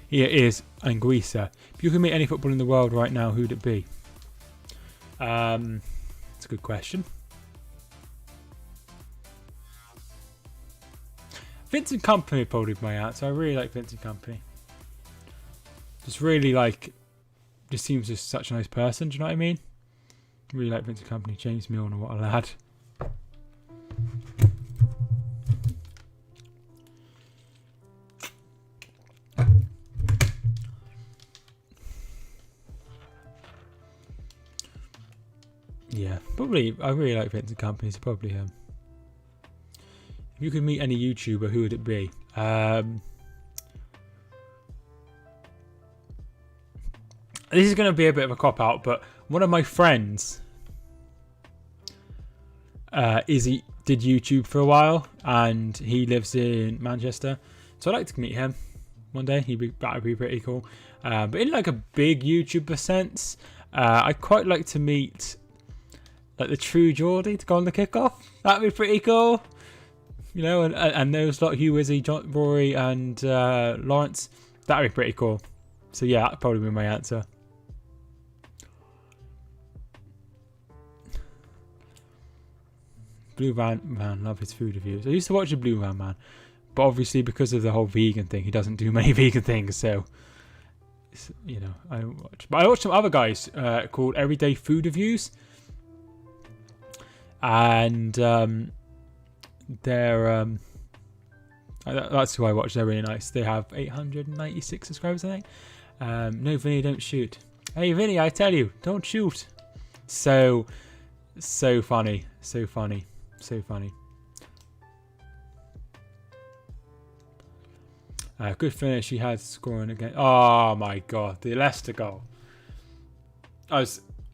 Here is Anguissa. If you could meet any footballer in the world right now, who'd it be? That's a good question. Vincent Kompany would probably be my answer. I really like Vincent Kompany. Just really like, just seems just such a nice person. Do you know what I mean? Really like Vincent Kompany. James Milner, what a lad. Yeah, probably. I really like Vincent Kompany, so probably him. If you could meet any YouTuber, who would it be? This is going to be a bit of a cop out, but one of my friends, Izzy, did YouTube for a while, and he lives in Manchester. So I'd like to meet him one day. That would be pretty cool. But in like a big YouTuber sense, I'd quite like to meet like the true Geordie to go on the kickoff. That'd be pretty cool. You know, and those like Hugh, Izzy, John, Rory, and Lawrence. That'd be pretty cool. So yeah, that'd probably be my answer. Blue Van Man, love his food reviews. I used to watch the Blue Van Man, but obviously because of the whole vegan thing, he doesn't do many vegan things. So, you know, I watch. But I watch some other guys called Everyday Food Reviews. and they're that's who I watch. They're really nice. They have 896 subscribers, I think. No, Vinny, don't shoot. Hey, Vinny, I tell you, don't shoot. So funny, so funny, so funny. Good finish. He had scoring again. Oh my god, the Leicester goal.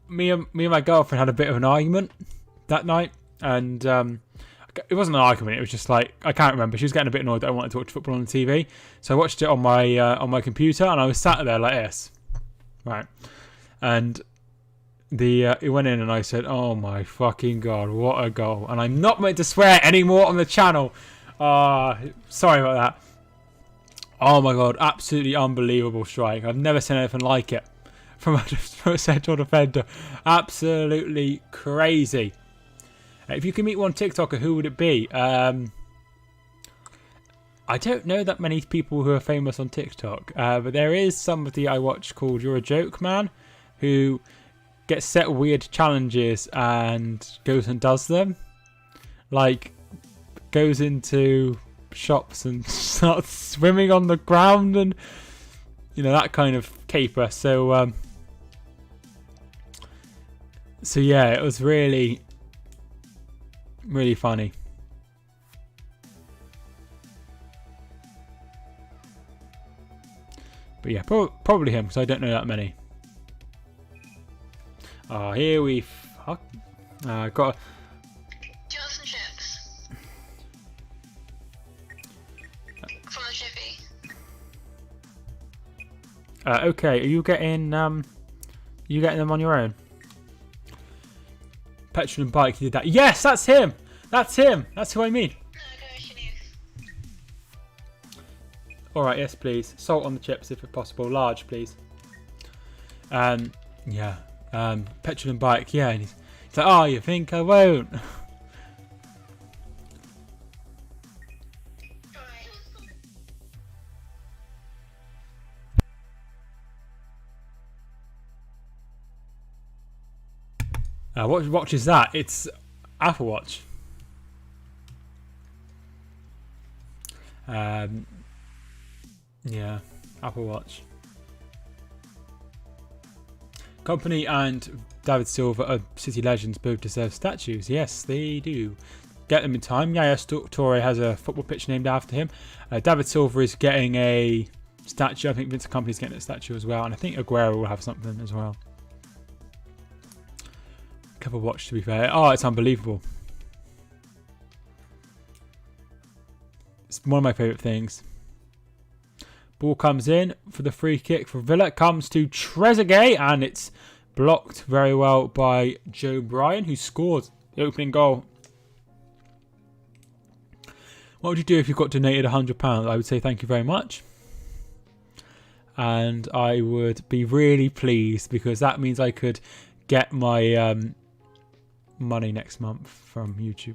Me and my girlfriend had a bit of an argument that night, and it wasn't an argument. It was just like, I can't remember. She was getting a bit annoyed that I wanted to watch football on the TV, so I watched it on my computer, and I was sat there like this, right, and it went in, and I said, "Oh my fucking god, what a goal!" And I'm not meant to swear anymore on the channel. Sorry about that. Oh my god, absolutely unbelievable strike. I've never seen anything like it from a central defender. Absolutely crazy. If you could meet one TikToker, who would it be? I don't know that many people who are famous on TikTok, but there is somebody I watch called You're a Joke Man, who gets set weird challenges and goes and does them. Like, goes into shops and starts swimming on the ground and, you know, that kind of caper. So yeah, it was really, really funny. But yeah, probably him, because I don't know that many. Oh, here we fuck. Got. Do you want some chips? From the chippy. Okay, are you getting them on your own? Petrol and Bike, he did that. Yes, that's him. That's him. That's who I mean. All right, yes, please. Salt on the chips if possible. Large, please. Yeah. Petrol and Bike, yeah. And he's like, oh, you think I won't? What watch is that? It's Apple Watch. Yeah, Apple Watch. Company and David Silva are City legends. Both deserve statues. Yes, they do. Get them in time. Yaya Toure has a football pitch named after him. David Silva is getting a statue. I think Vincent Kompany's getting a statue as well. And I think Aguero will have something as well. Clever watch, to be fair. Oh, it's unbelievable. It's one of my favourite things. Ball comes in for the free kick for Villa. It comes to Trezeguet, and it's blocked very well by Joe Bryan, who scored the opening goal. What would you do if you got donated £100? I would say thank you very much. And I would be really pleased, because that means I could get my money next month from YouTube.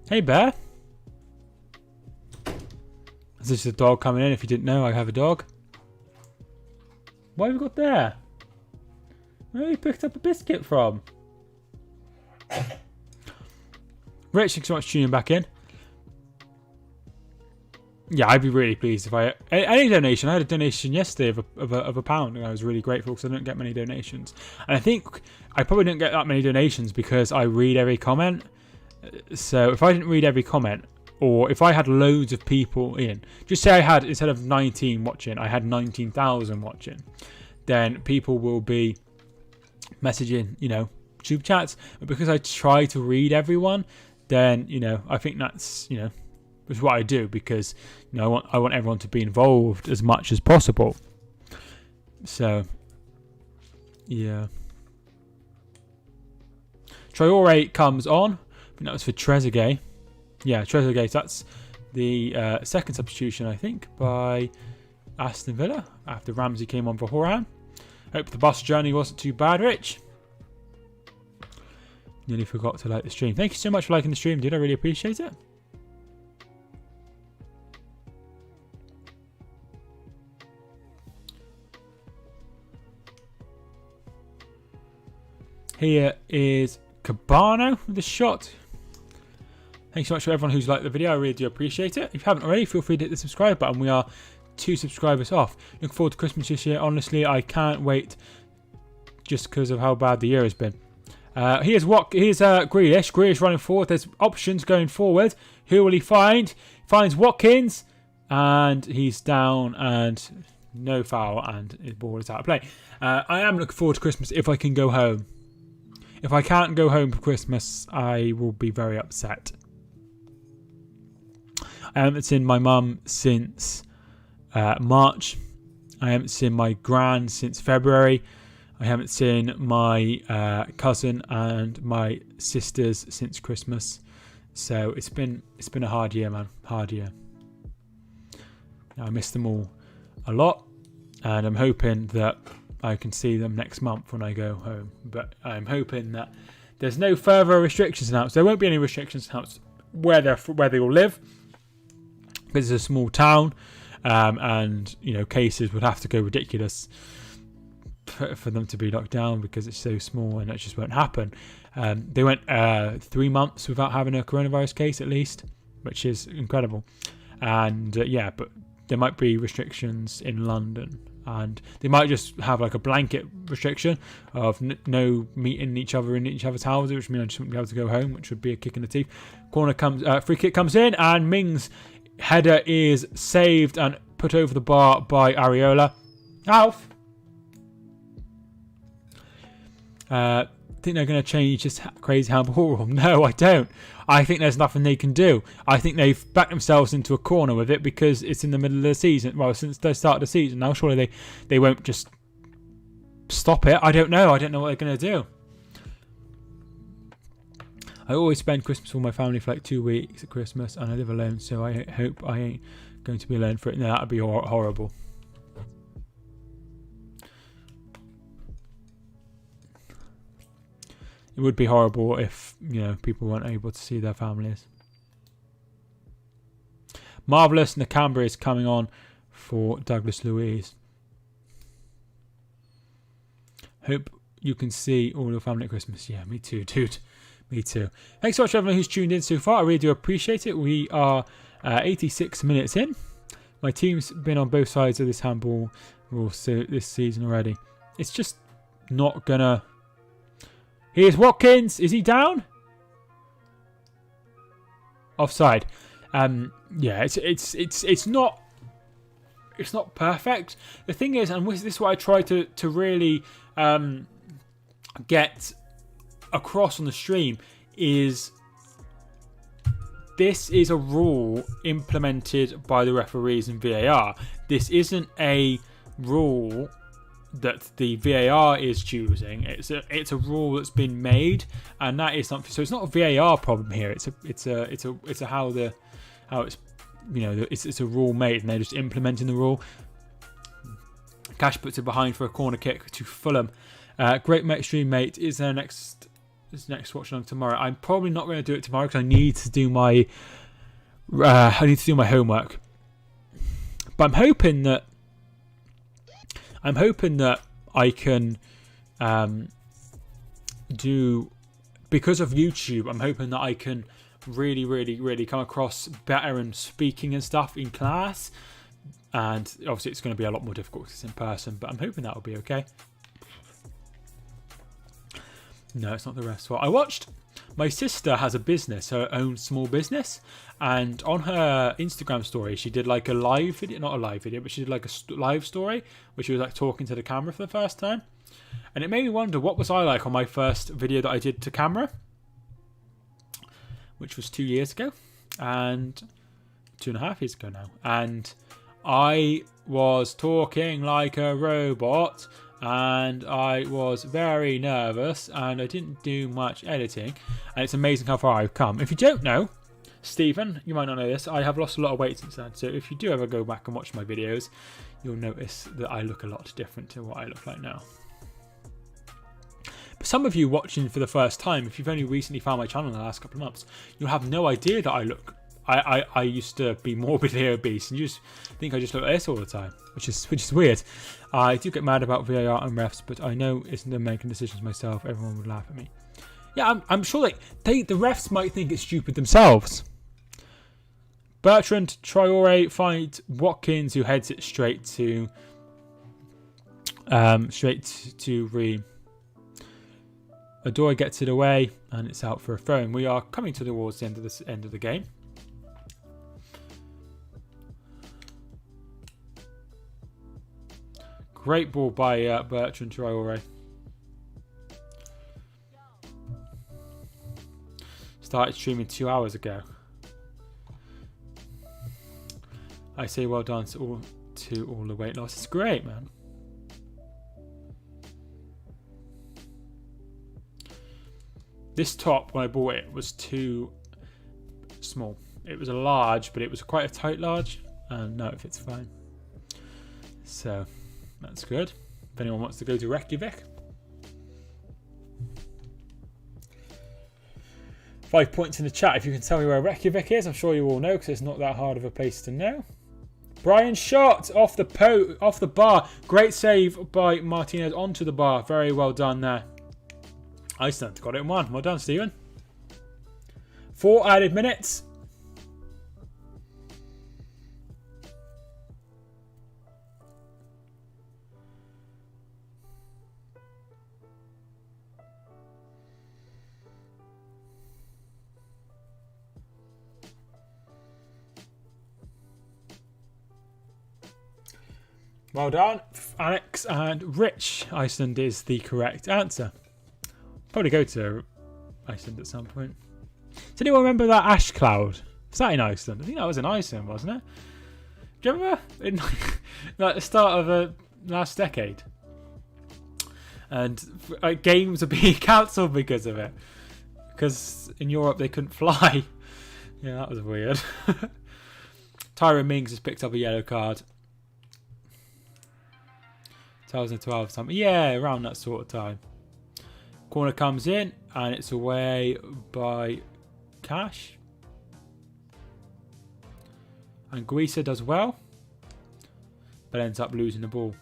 Hey, Bear. Is this a dog coming in? If you didn't know, I have a dog. What have we got there? Where have you picked up a biscuit from? Rich, thanks so much for tuning back in. Yeah, I'd be really pleased if any donation. I had a donation yesterday of a £1, and I was really grateful because I don't get many donations. And I think I probably don't get that many donations because I read every comment. So if I didn't read every comment, or if I had loads of people in, just say I had, instead of 19 watching, I had 19,000 watching, then people will be messaging, you know, tube chats. But because I try to read everyone, then, you know, I think that's, you know, is what I do, because, you know, I want everyone to be involved as much as possible. So, yeah. Traore comes on. I think that was for Trezeguet. Yeah, Trezeguet. That's the second substitution, I think, by Aston Villa after Ramsey came on for Hourihane. Hope the bus journey wasn't too bad, Rich. Nearly forgot to like the stream. Thank you so much for liking the stream, dude. I really appreciate it. Here is Cabano with the shot. Thanks so much for everyone who's liked the video. I really do appreciate it. If you haven't already, feel free to hit the subscribe button. We are 2 subscribers off. Looking forward to Christmas this year. Honestly, I can't wait just because of how bad the year has been. Here's Grealish. Grealish running forward. There's options going forward. Who will he find? He finds Watkins. And he's down and no foul. And his ball is out of play. I am looking forward to Christmas if I can go home. If I can't go home for Christmas, I will be very upset. I haven't seen my mum since March. I haven't seen my gran since February. I haven't seen my cousin and my sisters since Christmas. So it's been a hard year, man. Hard year. I miss them all a lot, and I'm hoping that I can see them next month when I go home. But I'm hoping that there's no further restrictions announced. There won't be any restrictions announced where they all live, because it's a small town, and cases would have to go ridiculous for them to be locked down because it's so small, and it just won't happen. They went 3 months without having a coronavirus case at least, which is incredible. And but there might be restrictions in London, and they might just have like a blanket restriction of no meeting each other in each other's houses, which means I just wouldn't be able to go home, which would be a kick in the teeth. Free kick comes in, and Ming's header is saved and put over the bar by Areola. Alf! Think they're going to change this crazy handball rule? No, I don't. I think there's nothing they can do. I think they've backed themselves into a corner with it because it's in the middle of the season. Well, since the start of the season now, surely they won't just stop it. I don't know. I don't know what they're going to do. I always spend Christmas with my family for like 2 weeks at Christmas, and I live alone, so I hope I ain't going to be alone for it. No, that would be horrible. It would be horrible if, people weren't able to see their families. Marvellous Nakamba is coming on for Douglas Luiz. Hope you can see all your family at Christmas. Yeah, me too, dude. Me too. Thanks so much to everyone who's tuned in so far. I really do appreciate it. We are 86 minutes in. My team's been on both sides of this handball rule this season already. It's just not gonna... Here's Watkins. Is he down? Offside. It's not perfect. The thing is, and this is what I try to really get across on the stream, is this is a rule implemented by the referees and VAR. This isn't a rule that the VAR is choosing. It's a rule that's been made, and that is something. So it's not a VAR problem here. It's a rule made, and they're just implementing the rule. Cash puts it behind for a corner kick to Fulham. Great stream, mate. Is there next Watchalong tomorrow? I'm probably not going to do it tomorrow because I need to do my homework. But I'm hoping that I can do, because of YouTube, I'm hoping that I can really, really, really come across better in speaking and stuff in class. And obviously it's going to be a lot more difficult because it's in person, but I'm hoping that will be okay. No, it's not the rest. Well, I watched, my sister has a business, her own small business, and on her Instagram story, she did like a live video, not a live video, but she did like a live story, where she was like talking to the camera for the first time. And it made me wonder, what was I like on my first video that I did to camera, which was 2 years ago, and 2.5 years ago now. And I was talking like a robot, and I was very nervous, and I didn't do much editing, and it's amazing how far I've come. If you don't know, Stephen, you might not know this, I have lost a lot of weight since then, so if you do ever go back and watch my videos, you'll notice that I look a lot different to what I look like now. But some of you watching for the first time, if you've only recently found my channel in the last couple of months, you'll have no idea that I look I used to be morbidly obese, and you just think I just look like this all the time, which is weird. I do get mad about VAR and refs, but I know it's them making decisions myself. Everyone would laugh at me. Yeah, I'm sure like the refs might think it's stupid themselves. Bertrand Traore finds Watkins, who heads it straight to Ream. Adore gets it away, and it's out for a throw. We are coming towards the end of the game. Great ball by Bertrand Traore. Started streaming 2 hours ago. I say well done to all the weight loss. It's great, man. This top, when I bought it, was too small. It was a large, but it was quite a tight large. And no, it fits fine. So, that's good. If anyone wants to go to Reykjavik. 5 points in the chat. If you can tell me where Reykjavik is, I'm sure you all know, because it's not that hard of a place to know. Brian shot off the bar. Great save by Martinez onto the bar. Very well done there. Iceland got it in 1. Well done, Stephen. 4 added minutes. Well done, Alex and Rich. Iceland is the correct answer. Probably go to Iceland at some point. Does anyone remember that ash cloud? Was that in Iceland? I think that was in Iceland, wasn't it? Do you remember? In like the start of the last decade. And games are being cancelled because of it. Because in Europe they couldn't fly. Yeah, that was weird. Tyrone Mings has picked up a yellow card. 2012 something. Yeah, around that sort of time. Corner comes in and it's away by Cash. And Guisa does well, but ends up losing the ball.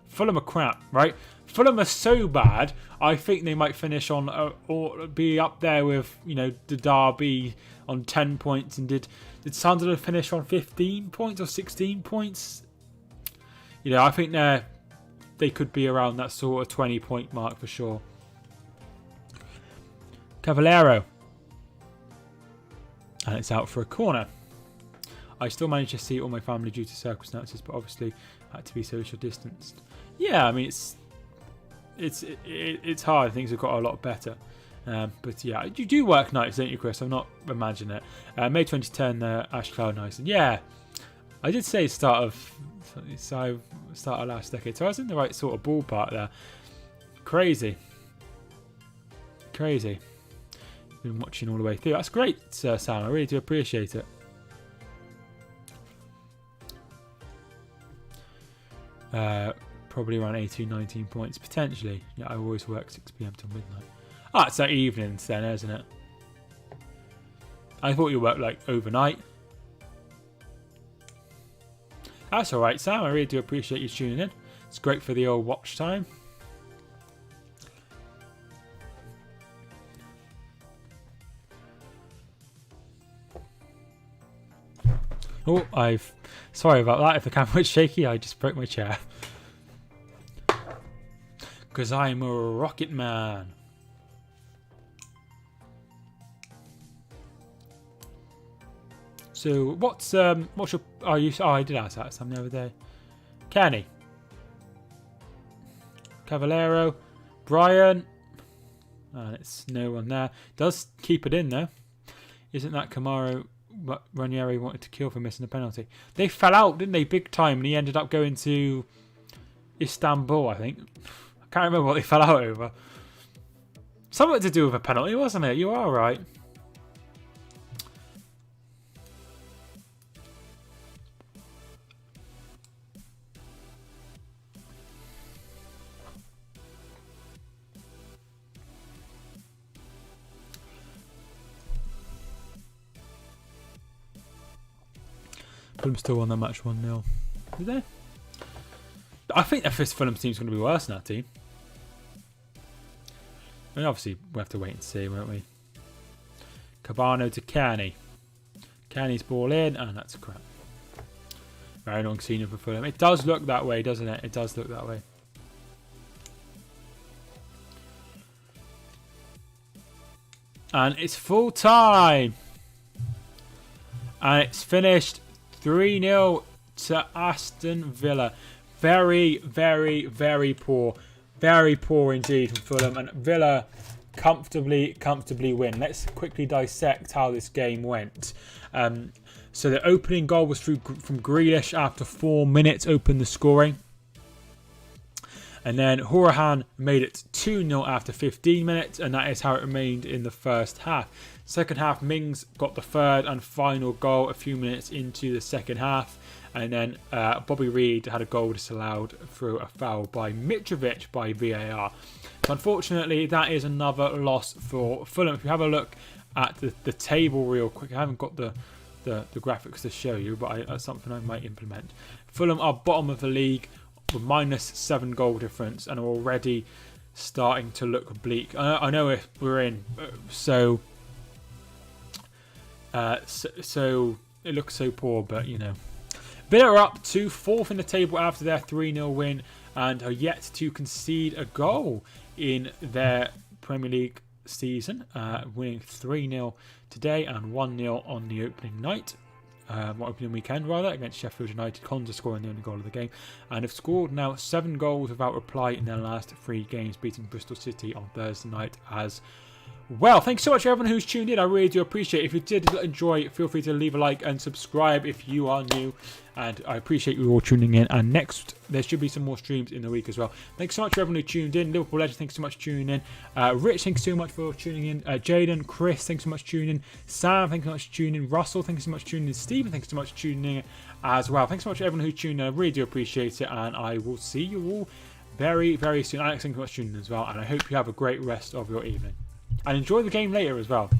Fulham are crap, right? Fulham are so bad, I think they might finish on or be up there with, you know, the Derby on 10 points. And did Sunderland finish on 15 points or 16 points? You know, I think they could be around that sort of 20-point mark for sure. Cavallero. And it's out for a corner. I still managed to see all my family due to circumstances, but obviously had to be social distanced. Yeah, I mean, it's hard. Things have got a lot better. But yeah, you do work nights, don't you, Chris? I'm not imagining it. May 2010, Ash Cloud Nice. And yeah, I did say start of last decade, so I was in the right sort of ballpark there. Crazy. Been watching all the way through. That's great, Sam. I really do appreciate it. Probably around 18, 19 points potentially. Yeah, I always work 6 p.m. till midnight. Ah, it's like evenings then, isn't it? I thought you worked like overnight. That's alright, Sam. I really do appreciate you tuning in. It's great for the old watch time. Oh, sorry about that. If the camera was shaky, I just broke my chair. Because I'm a rocket man. So what's your? Oh, I did ask that Sam the other day. Kenny, Cavallero, Brian, and it's no one there. Does keep it in though. Isn't that Kamaro? But Ranieri wanted to kill for missing a penalty. They fell out, didn't they? Big time, and he ended up going to Istanbul, I think. I can't remember what they fell out over. Something to do with a penalty, wasn't it? You are right. Fulham still won that match 1-0. Did they? I think this Fulham team's going to be worse than that team. I mean, obviously, we'll have to wait and see, won't we? Cabano to Kearney. Kearney's ball in, and that's crap. Very long senior for Fulham. It does look that way, doesn't it? It does look that way. And it's full time. And it's finished 3-0 to Aston Villa. Very, very, very poor. Very poor indeed from Fulham. And Villa comfortably win. Let's quickly dissect how this game went. So the opening goal was from Grealish after 4 minutes, opened the scoring. And then Hourihane made it 2-0 after 15 minutes, and that is how it remained in the first half. Second half, Mings got the third and final goal a few minutes into the second half. And then Bobby Reid had a goal disallowed through a foul by Mitrovic by VAR. So unfortunately, that is another loss for Fulham. If you have a look at the table real quick, I haven't got the graphics to show you, but that's something I might implement. Fulham are bottom of the league with -7 goal difference and are already starting to look bleak. I know if we're in, so it looks so poor, but you know. Villa are up to 4th in the table after their 3-0 win and are yet to concede a goal in their Premier League season, winning 3-0 today and 1-0 on the opening night. Opening weekend rather, against Sheffield United. Conza scoring the only goal of the game, and have scored now 7 goals without reply in their last 3 games, beating Bristol City on Thursday night as well. Thanks so much for everyone who's tuned in. I really do appreciate it. If you did enjoy, feel free to leave a like and subscribe if you are new, and I appreciate you all tuning in. And next there should be some more streams in the week as well. Thanks so much for everyone who tuned in. Liverpool Legend, thanks so much for tuning in. Rich, thanks so much for tuning in. Jaden, Chris, thanks so much for tuning in. Sam, thanks so much for tuning in. Russell, thanks so much for tuning in. Stephen, thanks so much for tuning in as well. Thanks so much to everyone who tuned in. I really do appreciate it, and I will see you all very, very soon. Alex, thanks so much for tuning in as well, and I hope you have a great rest of your evening. And enjoy the game later as well.